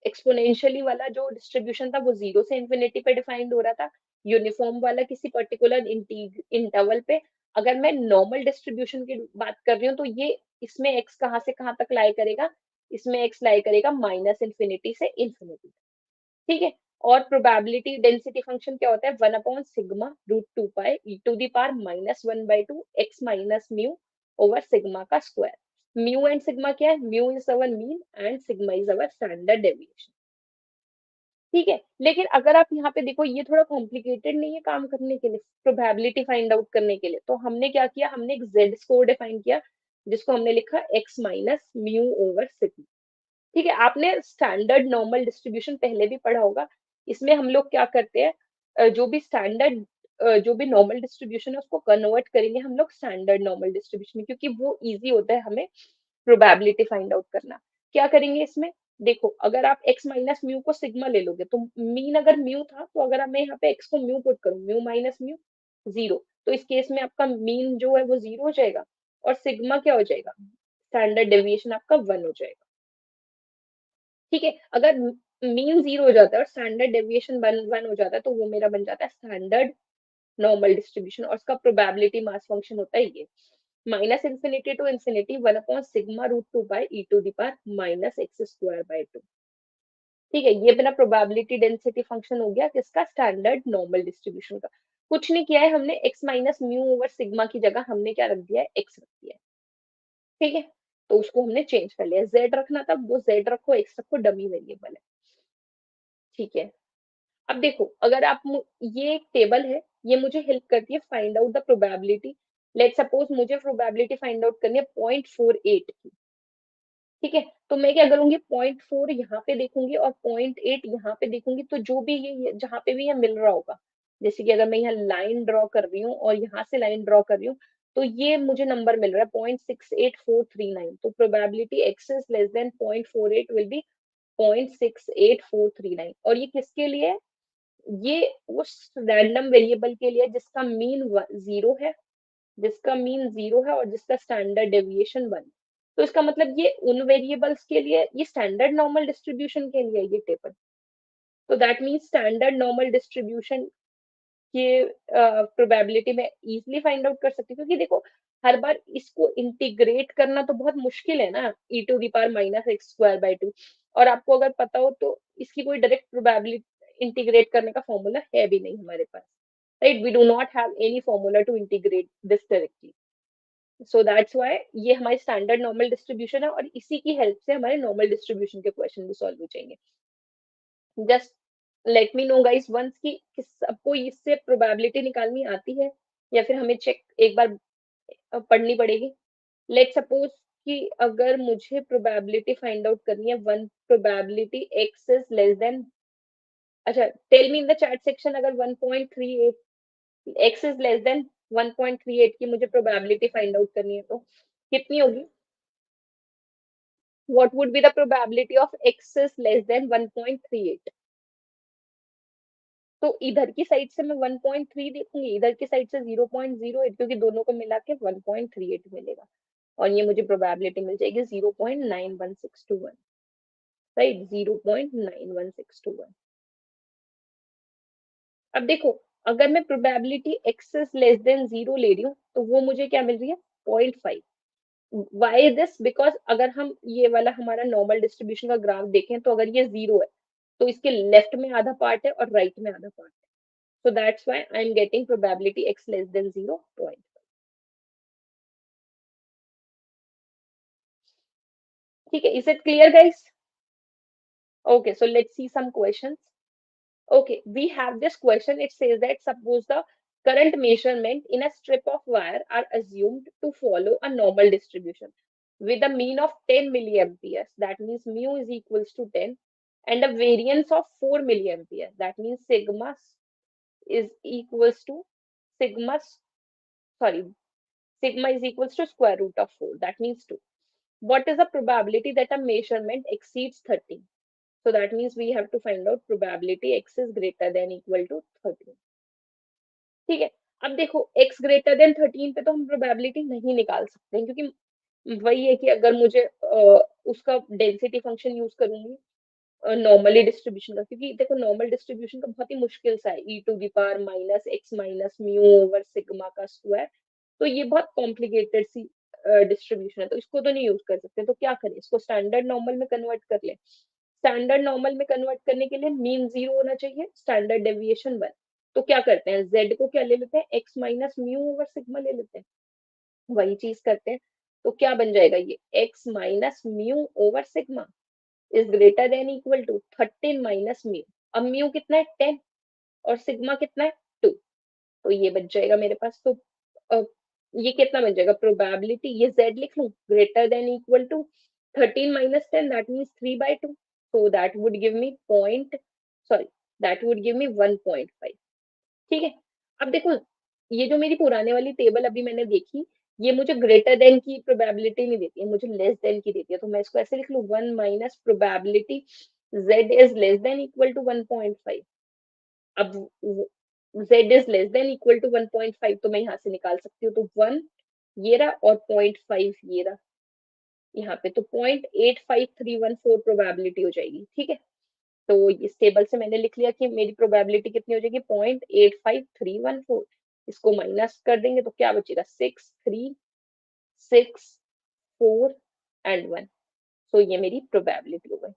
एक्सपोनेंशियली वाला जो डिस्ट्रीब्यूशन था वो 0 से इंफिनिटी पे डिफाइंड हो रहा था, यूनिफॉर्म वाला किसी पर्टिकुलर इंटरवल पे. अगर मैं नॉर्मल डिस्ट्रीब्यूशन की बात कर रही हूँ तो ये इसमें एक्स कहाँ से कहाँ तक लाई करेगा, इसमें एक्स लाई करेगा माइनस इंफिनिटी से इंफिनिटी. ठीक है, और प्रोबेबिलिटी डेंसिटी फंक्शन क्या होता है, 1/σ√2π e⁻ -1/2 x minus mu over sigma का स्क्वायर. म्यू एंड सिग्मा क्या है, mu is our mean and sigma is our standard deviation. ठीक है, लेकिन अगर आप यहाँ पे देखो ये थोड़ा कॉम्प्लिकेटेड नहीं है काम करने के लिए, प्रोबेबिलिटी फाइंड आउट करने के लिए. तो हमने क्या किया, हमने एक जेड स्कोर डिफाइन किया जिसको हमने लिखा x minus mu over sigma. ठीक है, आपने स्टैंडर्ड नॉर्मल डिस्ट्रीब्यूशन पहले भी पढ़ा होगा. इसमें हम लोग क्या करते हैं, जो भी नॉर्मल डिस्ट्रीब्यूशन है उसको कन्वर्ट करेंगे हम लोग स्टैंडर्ड नॉर्मल डिस्ट्रीब्यूशन में, क्योंकि वो इजी होता है हमें प्रोबेबिलिटी फाइंड आउट करना. क्या करेंगे इसमें, देखो अगर आप x माइनस म्यू को सिग्मा ले लोगे तो मीन अगर म्यू था तो अगर मैं यहाँ पे x को म्यू पुट करूँ, म्यू माइनस म्यू 0, तो इस केस में आपका मीन जो है वो 0 हो जाएगा और सिग्मा क्या हो जाएगा, स्टैंडर्ड डेविएशन आपका 1 हो जाएगा. ठीक है, अगर मीन 0 हो जाता है और स्टैंडर्ड डेविएशन 1 हो जाता है तो वो मेरा बन जाता है स्टैंडर्ड नॉर्मल डिस्ट्रीब्यूशन. और उसका प्रोबेबिलिटी मास फंक्शन होता है ये minus infinity to infinity 1/σ√2π e⁻ -x²/2. ठीक है, ये बिना प्रोबेबिलिटी डेंसिटी फंक्शन हो गया किसका, स्टैंडर्ड नॉर्मल डिस्ट्रीब्यूशन का. कुछ नहीं किया है हमने, x minus mu over sigma की जगह हमने क्या रख दिया है, x रख दिया है. ठीक है, तो उसको हमने चेंज कर लिया, z रखना था वो z रखो, x रखो, डमी वेरिएबल है. ठीक है, अब देखो अगर ये एक टेबल है, ये मुझे हेल्प करती है find out the probability. Let suppose मुझे प्रोबेबिलिटी फाइंड आउट करनी है 0.48 की. ठीक है, तो मैं क्या करूंगी, 0.4 यहाँ पे देखूंगी और 0.8 यहाँ पे देखूंगी. तो जो भी ये जहाँ पे भी ये मिल रहा होगा, जैसे कि अगर मैं यहाँ लाइन ड्रॉ कर रही हूँ और यहाँ से लाइन ड्रॉ कर रही हूँ, तो ये मुझे नंबर मिल रहा है 0.68439. तो probability x is less then 0.48 will be 0.68439. और ये किसके लिए है, ये उस रैंडम वेरिएबल के लिए जिसका मीन 0 है, जिसका मीन 0 है और जिसका स्टैंडर्ड डेविएशन 1. तो इसका मतलब ये उन वेरिएबल्स के लिए, ये स्टैंडर्ड नॉर्मल डिस्ट्रीब्यूशन के लिए ये टेबल. तो that means standard normal distribution के प्रोबेबिलिटी में इजीली फाइंड आउट कर सकती हूँ, क्योंकि देखो हर बार इसको इंटीग्रेट करना तो बहुत मुश्किल है ना, e⁻ और आपको अगर पता हो तो इसकी कोई डायरेक्ट प्रोबेबिलिटी इंटीग्रेट करने का फॉर्मूला है भी नहीं हमारे पास, right. We do not have any formula to integrate this directly. So that's why ये हमारी स्टैंडर्ड नॉर्मल डिस्ट्रीब्यूशन है और इसी की हेल्प से हमारे नॉर्मल डिस्ट्रीब्यूशन के क्वेश्चन भी सॉल्व हो जाएंगे. Just let me know guys once की किस सबको इससे प्रोबेबिलिटी निकालनी आती है या फिर हमें चेक एक बार पढ़नी पड़ेगी. लेट सपोज कि अगर मुझे प्रोबेबिलिटी फाइंड आउट करनी है, one probability x is less than, अच्छा tell me in the chat section, अगर 1.38 x इज लेस देन 1.38 की मुझे प्रोबेबिलिटी फाइंड आउट करनी है तो कितनी होगी, what would be the probability of x is less than 1.38. तो इधर की साइड से मैं 1.3 देखूंगी, इधर की साइड से 0.08, क्योंकि दोनों को मिला के 1.38 मिलेगा, और ये मुझे प्रोबेबिलिटी मिल जाएगी 0.91621, राइट, 0.91621। अब देखो, अगर मैं probability x is less than zero ले रही हूँ तो वो मुझे क्या मिल रही है, 0.5। वाई दिस, बिकॉज अगर हम ये वाला हमारा नॉर्मल डिस्ट्रीब्यूशन का ग्राफ देखें तो अगर ये जीरो है तो इसके लेफ्ट में आधा पार्ट है और राइट में आधा पार्ट है, so that's why I'm getting probability x less than 0.5. ठीक है, is it clear guys? Okay, so let's see some questions. Okay, we have this question. It says that suppose the current measurement in a strip of wire are assumed to follow a normal distribution with a mean of 10 milliamperes. That means mu is equals to 10 and a variance of 4 milliamperes. That means sigma is equals to sigma, sorry, sigma is equals to square root of 4. That means 2. What is the probability that a measurement exceeds 13? So that means we have to find out probability x is greater than equal to 13. ठीक है, अब देखो x greater then 13 पे तो हम probability नहीं निकाल सकते हैं, क्योंकि वही है कि अगर मुझे उसका डेंसिटी फंक्शन यूज करूंगी नॉर्मली डिस्ट्रीब्यूशन का, क्योंकि देखो नॉर्मल डिस्ट्रीब्यूशन का बहुत ही मुश्किल सा है, e to the power minus X minus mu over sigma का स्क्वायर, तो ये बहुत कॉम्प्लिकेटेड सी डिस्ट्रीब्यूशन है, तो इसको तो नहीं यूज कर सकते, तो क्या करें, इसको स्टैंडर्ड नॉर्मल में कन्वर्ट कर ले। स्टैंडर्ड नॉर्मल में कन्वर्ट करने के लिए मीन जीरो होना चाहिए, स्टैंडर्ड डेविएशन 1। तो क्या करते हैं, जेड को क्या ले लेते हैं, x minus mu over sigma ले लेते हैं, वही चीज करते हैं। तो क्या बन जाएगा, ये x minus mu over sigma is greater than equal to 13 minus mu. अब म्यू कितना है, 10, और सिग्मा कितना है, 2। तो ये बच जाएगा मेरे पास। तो अ, ये कितना बन जाएगा, प्रोबेबिलिटी, ये z लिख लूं, greater than equal to 13 minus 10, that means 3/2। So that would give me point, sorry, that would give me 1.5। ठीक है, अब देखो, ये जो मेरी पुराने वाली टेबल अभी मैंने देखी, ये मुझे ग्रेटर देन की प्रोबेबिलिटी नहीं देती है, मुझे लेस देन की देती है, तो मैं इसको ऐसे लिख लूं, 1 minus probability z is less than equal to 1.5। अब z is less than equal to 1.5 तो मैं यहाँ से निकाल सकती हूँ, तो 1 ये रहा और 0.5 ये रहा यहाँ पे, तो 0.85314 प्रोबेबिलिटी हो जाएगी। ठीक है, तो इस टेबल से मैंने लिख लिया कि मेरी प्रोबेबिलिटी कितनी हो जाएगी, 0.85314। इसको माइनस कर देंगे तो क्या बचेगा, 6 3 6 4 एंड 1। तो ये मेरी प्रोबेबिलिटी हो गई।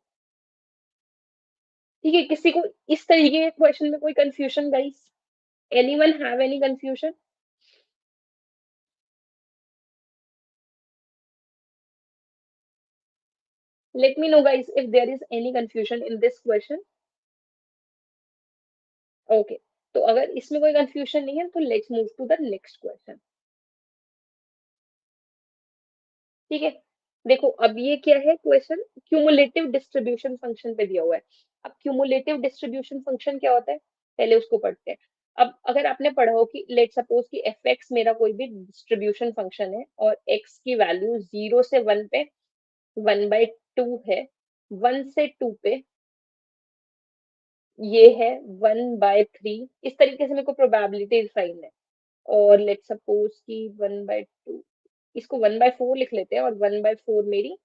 ठीक है, किसी को इस तरीके के क्वेश्चन में कोई confusion guys, anyone have any confusion? Let me know guys if there is any confusion in this question. Okay, तो अगर इसमें कोई कंफ्यूजन नहीं है तो let's move to the next question. ठीक है, देखो अब ये क्या है क्वेश्चन, क्यूमुलेटिव डिस्ट्रीब्यूशन फंक्शन पे दिया हुआ है। अब क्यूमुलेटिव डिस्ट्रीब्यूशन फंक्शन क्या होता है, पहले उसको पढ़ते हैं। अब अगर आपने पढ़ा हो कि लेट सपोज कि एफ एक्स मेरा कोई भी डिस्ट्रीब्यूशन फंक्शन है और एक्स की वैल्यू 0 से 1 पे 1/2 है, 1 से 2 पे ये है 1/3, इस तरीके से मेरे को प्रोबेबिलिटी डिफाइन है। और लेट सपोज कि 1/2, इसको 1/4 लिख लेते हैं, और 1/4 मेरी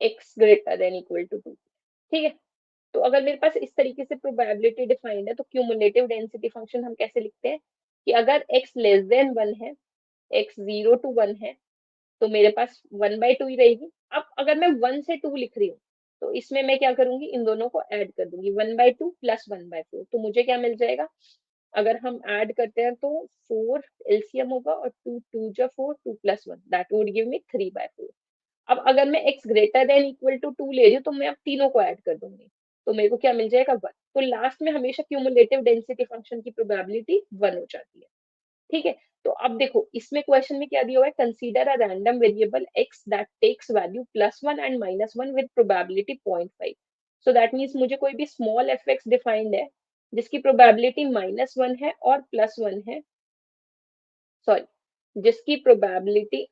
x greater than equal to 2। ठीक है, तो अगर मेरे पास इस तरीके से प्रोबेबिलिटी डिफाइंड है तो क्यूमुलेटिव डेंसिटी फंक्शन हम कैसे लिखते हैं, कि अगर x लेस देन 1 है, x 0 to 1 है, तो मेरे पास 1/2 ही रहेगी। अब अगर मैं 1 से 2 लिख रही हूँ तो इसमें मैं क्या करूंगी, इन दोनों को ऐड कर दूंगी, 1/2 प्लस 1/4, तो मुझे क्या मिल जाएगा, अगर हम ऐड करते हैं तो 4 एलसीएम होगा, और 2 2 जा 4, 2 plus 1, that would give me 3/4। अब अगर मैं x greater than equal to 2 ले रही हूँ तो मैं अब तीनों को ऐड कर दूंगी, तो मेरे को क्या मिल जाएगा, 1। तो लास्ट में हमेशा क्यूमुलेटिव डेंसिटी फंक्शन की प्रोबेबिलिटी 1 हो जाती है। ठीक है, तो अब देखो इसमें क्वेश्चन में क्या दिया हुआ है, consider a random variable x that takes value +1 and -1 with probability 0.5। So that means मुझे कोई भी स्मॉल एफ एक्स डिफाइंड है जिसकी प्रोबेबिलिटी -1 है और +1 है, सॉरी, जिसकी probability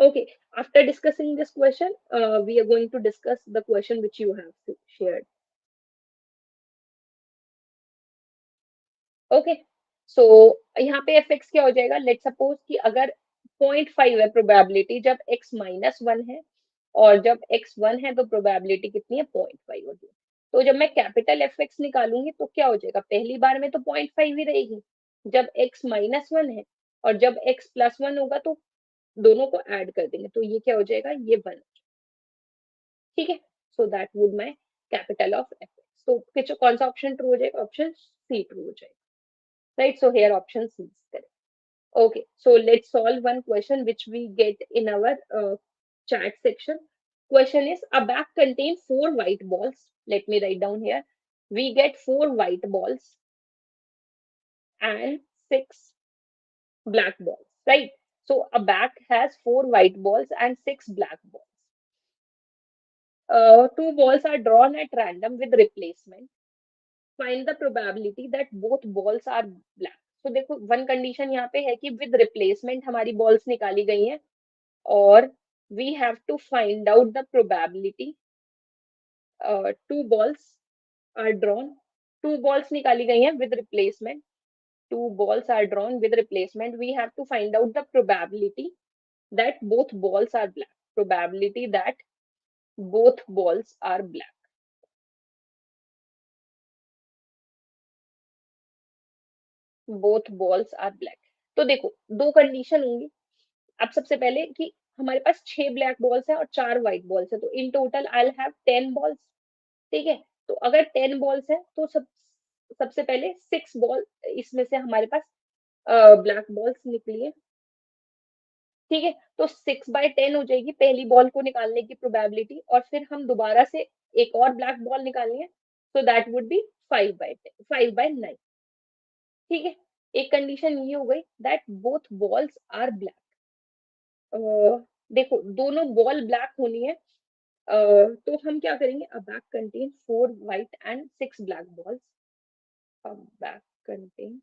Okay, after discussing this question, we are going to discuss the question which you have shared. Okay, so यहाँ पे एफ एक्स क्या हो जाएगा, लेट सपोज कि अगर 0.5 है प्रोबेबिलिटी जब x -1 है, और जब x 1 है तो प्रोबेबिलिटी कितनी है, 0.5 होगी। तो जब मैं कैपिटल एफ एक्स निकालूंगी तो क्या हो जाएगा, पहली बार में तो 0.5 ही रहेगी जब x -1 है, और जब x +1 होगा तो दोनों को ऐड कर देंगे तो ये क्या हो जाएगा, ये 1। ठीक है, सो that would my capital of F x. तो किस कौन सा ऑप्शन ट्रू हो जाएगा, ऑप्शन सी ट्रू हो जाएगा, right. So here option C is correct. Okay, so let's solve one question which we get in our chat section. Question is, a bag contains 4 white balls. Let me write down here. We get 4 white balls and 6 black balls, right? So a bag has 4 white balls and 6 black balls. 2 balls are drawn at random with replacement. Find the probability that both balls are black. तो देखो one condition यहाँ पे है कि with replacement हमारी balls निकाली गई हैं, और we have to find out the probability. 2 balls are drawn, 2 balls निकाली गई हैं with replacement, 2 balls are drawn with replacement. We have to find out the probability that both balls are black, probability that both balls are black. both balls are black. तो देखो दो condition होंगी। अब सबसे पहले कि हमारे पास 6 ब्लैक बॉल्स हैं और 4 व्हाइट बॉल्स हैं, तो in total I will have 10 balls. ठीक है, तो अगर 10 बॉल्स हैं तो सबसे पहले 6 बॉल इसमें से हमारे पास ब्लैक बॉल्स निकली है। ठीक है, तो 6/10 हो जाएगी पहली बॉल को निकालने की प्रोबेबिलिटी, और फिर हम दोबारा से एक और ब्लैक बॉल निकालेंगे, तो दैट वुड बी 5/10, 5/9। ठीक है, एक कंडीशन ये हो गई that both balls are black. देखो दोनों बॉल ब्लैक होनी है, तो हम क्या करेंगे, अ bag contain 4 white and 6 black balls। A bag contain,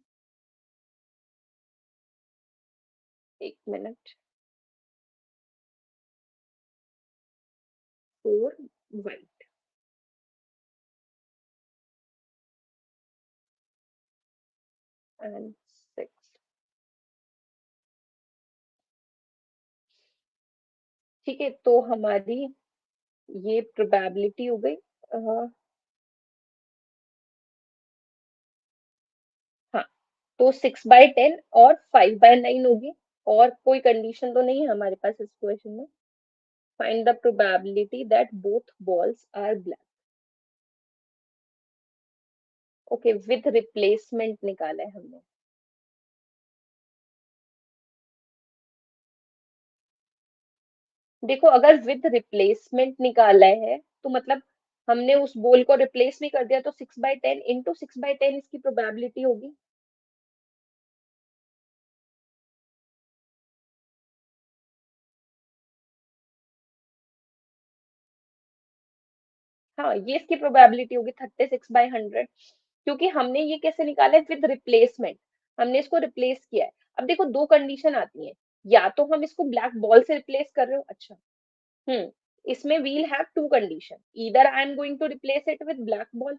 एक मिनट, 4 white and 6। ठीक है, तो हमारी ये प्रोबेबिलिटी हो गई। हाँ, तो 6/10 और 5/9 होगी, और कोई कंडीशन तो नहीं है हमारे पास इस क्वेश्चन में। Find the probability that both balls are black. Okay, with replacement निकाला है हमने। देखो अगर विद रिप्लेसमेंट निकाला है तो मतलब हमने उस बॉल को रिप्लेस भी कर दिया, तो 6/10 इंटू 6/10 इसकी प्रोबेबिलिटी होगी। हाँ, ये इसकी प्रोबेबिलिटी होगी 36/100, क्योंकि हमने ये कैसे निकाला है, विद रिप्लेसमेंट। हमने इसको रिप्लेस किया है। अब देखो दो कंडीशन आती है, या तो हम इसको ब्लैक बॉल से रिप्लेस कर रहे हो, अच्छा, इसमें we'll have two condition, either I am going to replace it with black ball.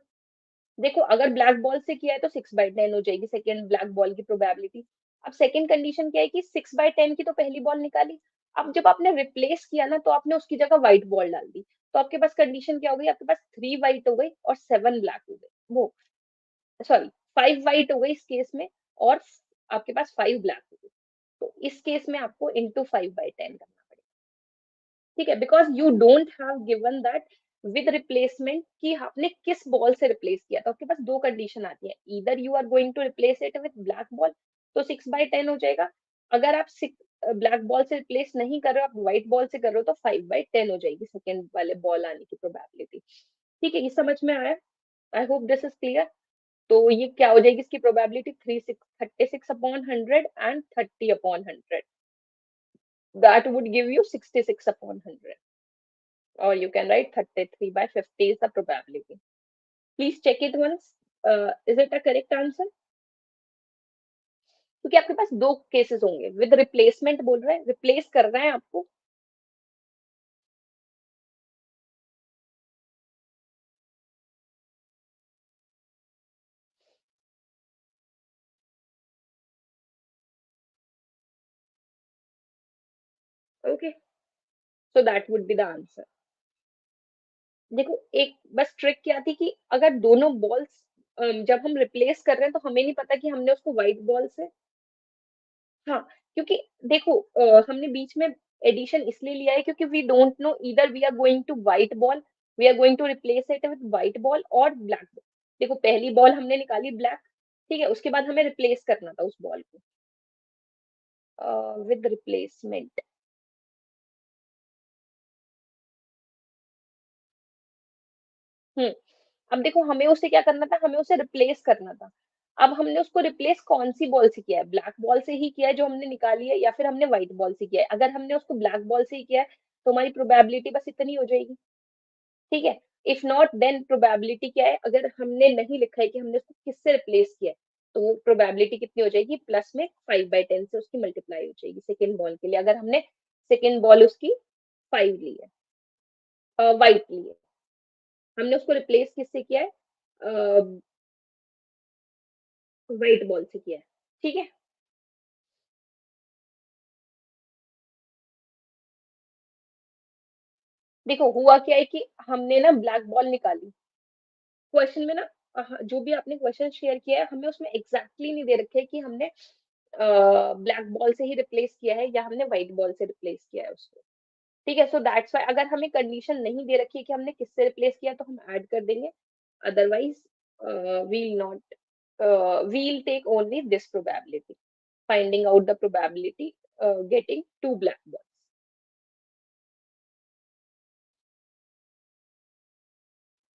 देखो अगर ब्लैक बॉल से किया है तो 6/10 हो जाएगी सेकेंड ब्लैक बॉल की प्रोबेबिलिटी। अब सेकेंड कंडीशन क्या है कि 6/10 की तो पहली बॉल निकाली, अब जब आपने रिप्लेस किया ना तो आपने उसकी जगह व्हाइट बॉल डाल दी, तो आपके पास कंडीशन क्या हो गई, आपके पास 3 white हो गई और 7 ब्लैक हो गई, वो सॉरी 5 white हो गई इस केस में, और आपके पास 5 ब्लैक हो गई। तो इस केस में आपको इंटू 5/10 करना पड़ेगा। ठीक है, because you don't have given that with replacement कि आपने किस बॉल से रिप्लेस किया, तो आपके पास दो कंडीशन आती है, either you are going to replace it with black ball, तो 6/10 हो जाएगा। अगर आप ब्लैक बॉल से रिप्लेस नहीं कर रहे हो, आप व्हाइट बॉल से कर रहे हो, तो 5/10 हो जाएगी सेकेंड वाले बॉल आने की प्रोबेबिलिटी। ठीक है, ये समझ में आया, I hope this is clear. तो ये क्या हो जाएगी इसकी probability, 36/100 and 30/100, that would give you 66/100, or you can write 33/50 is the probability. Please check it once. Is it a correct answer? क्योंकि आपके पास दो केसेस होंगे, विद रिप्लेसमेंट बोल रहे हैं, रिप्लेस कर रहे हैं आपको, okay, so that would be the answer. देखो एक बस ट्रिक क्या थी कि अगर दोनों बॉल्स जब हम रिप्लेस कर रहे हैं तो हमें नहीं पता कि हमने उसको व्हाइट बॉल से, हाँ, क्योंकि देखो हमने बीच में एडिशन इसलिए लिया है क्योंकि we don't know either we are going to white ball, we are going to replace it with white ball और ब्लैक बॉल। देखो पहली बॉल हमने निकाली ब्लैक, ठीक है, उसके बाद हमें रिप्लेस करना था उस बॉल को विद रिप्लेसमेंट। हम्म, अब देखो हमें उसे क्या करना था, हमें उसे रिप्लेस करना था। अब हमने उसको रिप्लेस कौन सी बॉल से किया है, ब्लैक बॉल से ही किया है जो हमने निकाली है, या फिर हमने व्हाइट बॉल से किया है। अगर हमने उसको ब्लैक बॉल से ही किया है तो हमारी प्रोबेबिलिटी बस इतनी हो जाएगी, ठीक है। इफ नॉट देन प्रोबेबिलिटी क्या है, अगर हमने नहीं लिखा है कि हमने उसको किससे रिप्लेस किया है, तो वो प्रोबेबिलिटी कितनी हो जाएगी, प्लस में 5/10 से उसकी मल्टीप्लाई हो जाएगी सेकेंड बॉल के लिए, अगर हमने सेकेंड बॉल उसकी 5 ली है, व्हाइट ली है। हमने उसको रिप्लेस किससे किया है, व्हाइट बॉल से किया है, ठीक है। देखो हुआ क्या है कि हमने ना ब्लैक बॉल निकाली, क्वेश्चन में ना जो भी आपने क्वेश्चन शेयर किया है हमें उसमें एग्जैक्टली नहीं दे रखे है कि हमने ब्लैक बॉल से ही रिप्लेस किया है या हमने व्हाइट बॉल से रिप्लेस किया है उसको, ठीक है। सो दैट्स वाई अगर हमें कंडीशन नहीं दे रखी है कि हमने किससे रिप्लेस किया तो हम ऐड कर देंगे, otherwise we'll not, we'll take only this probability, finding out the probability getting two black balls,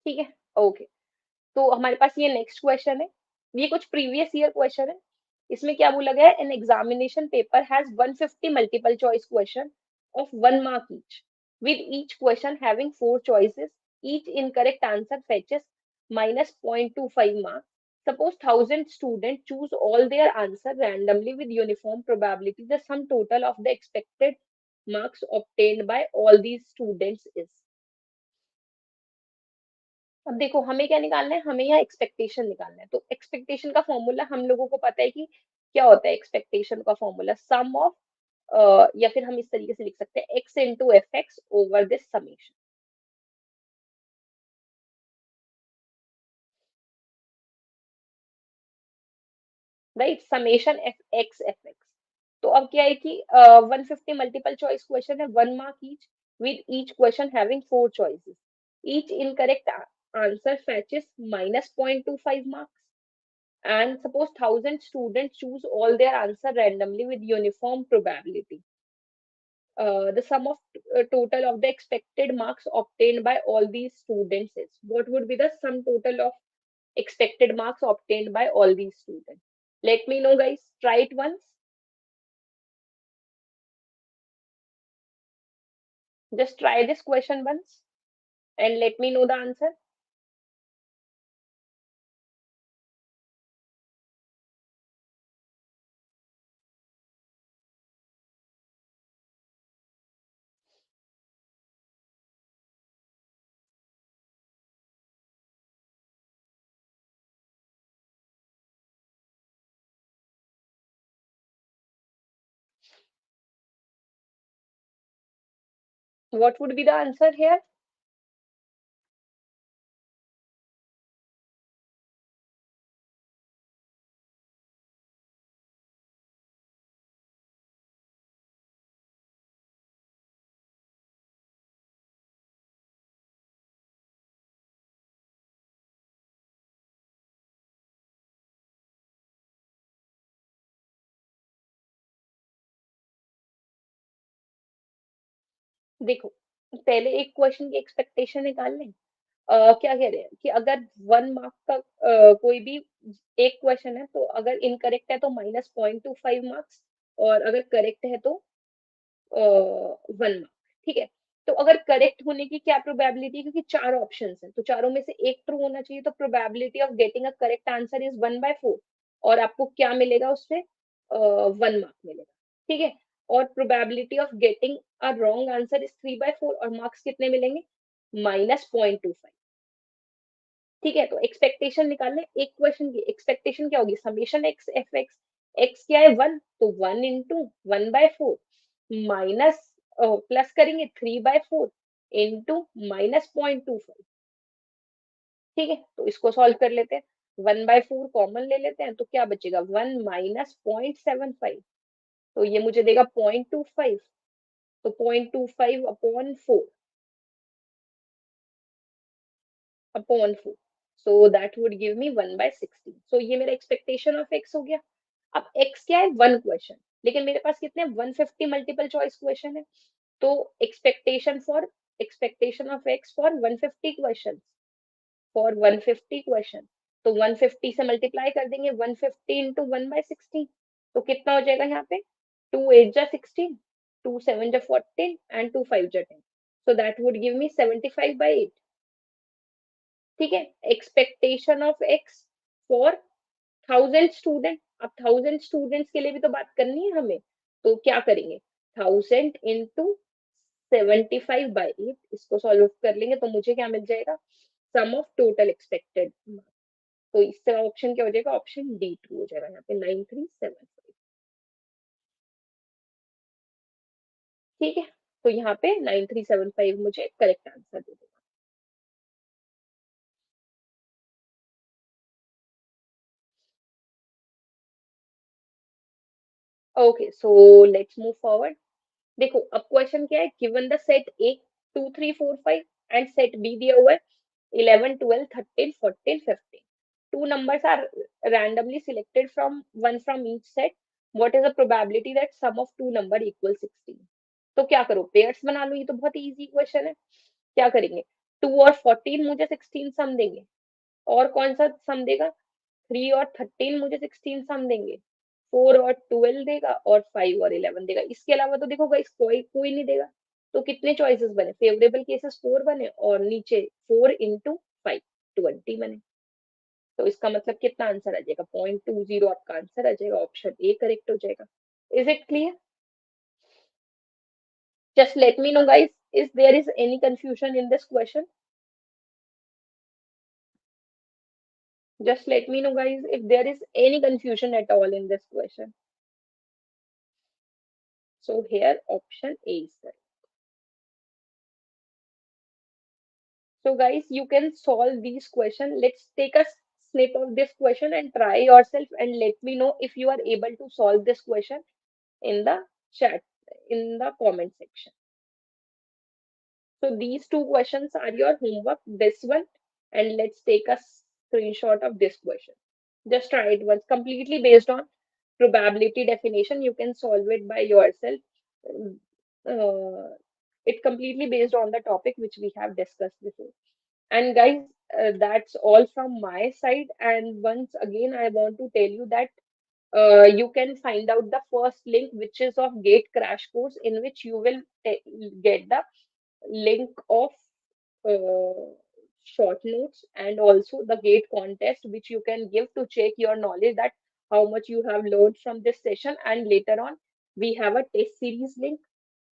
ठीक है। ओके, तो हमारे पास ये नेक्स्ट क्वेश्चन है, ये कुछ प्रीवियस ईयर क्वेश्चन है। इसमें क्या बोला गया है, an examination paper has 150 multiple choice question of 1 mark each, with each question having 4 choices, each incorrect answer fetches minus 0.25 marks. Suppose 1,000 students choose all their answer randomly with uniform probability. The sum total of the expected marks obtained by all these students is। अब देखो हमें क्या निकालना है, हमें यहाँ expectation निकालना है। तो एक्सपेक्टेशन का फॉर्मूला हम लोगों को पता है कि क्या होता है, एक्सपेक्टेशन का फॉर्मूला सम ऑफ, या फिर हम इस तरीके से लिख सकते हैं x into F x over this summation, right, summation F x F x. तो अब क्या है कि 150 मल्टीपल चॉइस क्वेश्चन है, 1 mark each, with each question having 4 choices, each incorrect answer fetches minus 0.25 marks, and suppose 1,000 students choose all their answer randomly with uniform probability. The sum of total of the expected marks obtained by all these students is, what would be the sum total of expected marks obtained by all these students? Let me know, guys. Try it once. Just try this question once and let me know the answer. What would be the answer here? देखो पहले एक question की expectation निकाल लें। क्या कह रहे हैं कि अगर 1 मार्क का कोई भी एक क्वेश्चन है तो अगर इनकरेक्ट है तो -0.25 मार्क्स, और अगर करेक्ट है तो 1 मार्क, ठीक है। तो अगर करेक्ट होने की क्या प्रोबेबिलिटी है, क्योंकि 4 ऑप्शंस हैं तो चारों में से एक ट्रू होना चाहिए, तो probability of getting a correct answer is 1/4, और आपको क्या मिलेगा उससे, 1 मार्क मिलेगा, ठीक है। और probability of getting a wrong answer is 3/4, और मार्क्स कितने मिलेंगे, -0.25, ठीक है। तो एक्सपेक्टेशन निकालना है एक क्वेश्चन की, एक्सपेक्टेशन क्या होगी, summation x F x, x क्या है 1, तो 1 इंटू 1/4 माइनस प्लस करेंगे 3/4 इंटू -0.25। ठीक है, तो इसको सॉल्व कर लेते हैं। 1/4 कॉमन ले लेते हैं, तो क्या बचेगा, 1 -0.75। तो ये मुझे देगा 0.25। तो 0.25/4, upon 4, so that would give मी 1/16। सो ये मेरा एक्सपेक्टेशन ऑफ एक्स हो गया। अब एक्स क्या है, वन क्वेश्चन, लेकिन मेरे पास कितने 150 मल्टीपल चॉइस क्वेश्चन है। तो expectation of x for 150 question, for 150 question, तो 150 से मल्टीप्लाई कर देंगे, 150 इंटू 1/16। तो कितना हो जाएगा यहाँ पे, 2 8 जा 16, 2 7 जा 14 एंड 2 5 जा 10। सो दैट वुड गिव मी 75/8। ठीक है, expectation of x for 1000 student. अब 1000 स्टूडेंट्स के लिए भी तो बात करनी है हमें, तो क्या करेंगे, 1000 इंटू 75/8, इसको सॉल्व कर लेंगे तो मुझे क्या मिल जाएगा, सम ऑफ टोटल एक्सपेक्टेड। तो इससे ऑप्शन क्या हो जाएगा, ऑप्शन डी ट्रू हो जाएगा, यहाँ पे 9375। ठीक है, तो यहाँ पे 9375 मुझे करेक्ट आंसर दे देगा। Okay, so let's move forward. देखो अब क्वेश्चन क्या है, given the set A 2 3 4 5 and set B दिया हुआ है 11 12 13 14 15। Two numbers are randomly selected from one from each set. What is the probability that sum of two number equals 16? तो क्या करो, पेयर्स बना लो, ये तो बहुत इजी क्वेश्चन है। क्या करेंगे, 2 और 14 मुझे 16 सम देंगे, और कौन सा सम देगा, 3 और 13 मुझे 16 सम देंगे, 4 और 12 देगा, और 5 और 11 देगा। इसके अलावा तो देखो गाइस कोई कोई नहीं देगा। तो कितने चॉइसेस बने, फेवरेबल केसेस 4 बने, और नीचे 4 इंटू 5, 20 बने। तो इसका मतलब कितना आंसर आ जाएगा, 0.20 आपका आंसर आ जाएगा, ऑप्शन ए करेक्ट हो जाएगा। Is it clear? Just let me know guys, is there is any confusion in this question? Just let me know guys if there is any confusion at all in this question. So here option A is correct. So guys, you can solve these question. Let's take a snip of this question and try yourself and let me know if you are able to solve this question in the chat, in the comment section. So these two questions are your homework, this one, and let's take a screenshot of this question. Just try it once, completely based on probability definition. You can solve it by yourself. Uh, it completely based on the topic which we have discussed before. And guys, that's all from my side. And once again, I want to tell you that you can find out the first link, which is of Gate Crash Course, in which you will get the link of uh, short notes and also the gate contest which you can give to check your knowledge, that how much you have learned from this session. And later on we have a test series link.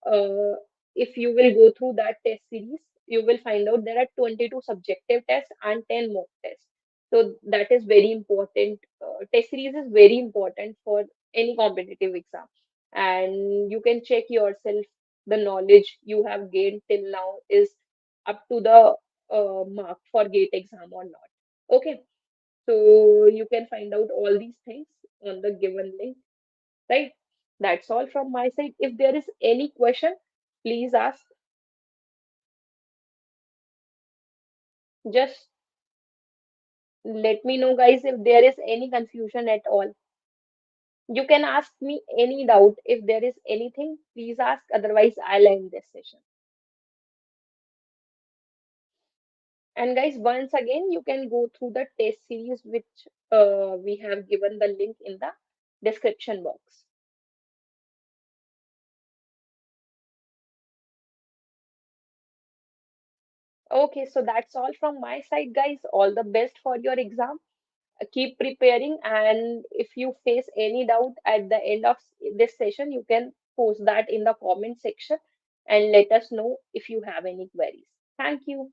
uh, if you will go through that test series, you will find out there are 22 subjective tests and 10 mock tests. So that is very important. Test series is very important for any competitive exam, and you can check yourself the knowledge you have gained till now is up to the mark for gate exam or not. Okay, so you can find out all these things on the given link, right? That's all from my side. If there is any question, please ask. Just let me know, guys, if there is any confusion at all. You can ask me any doubt. If there is anything, please ask. Otherwise, I'll end this session. And guys, once again, you can go through the test series which we have given the link in the description box. Okay, so that's all from my side, guys. All the best for your exam. Keep preparing, and if you face any doubt at the end of this session, you can post that in the comment section and let us know if you have any queries. Thank you.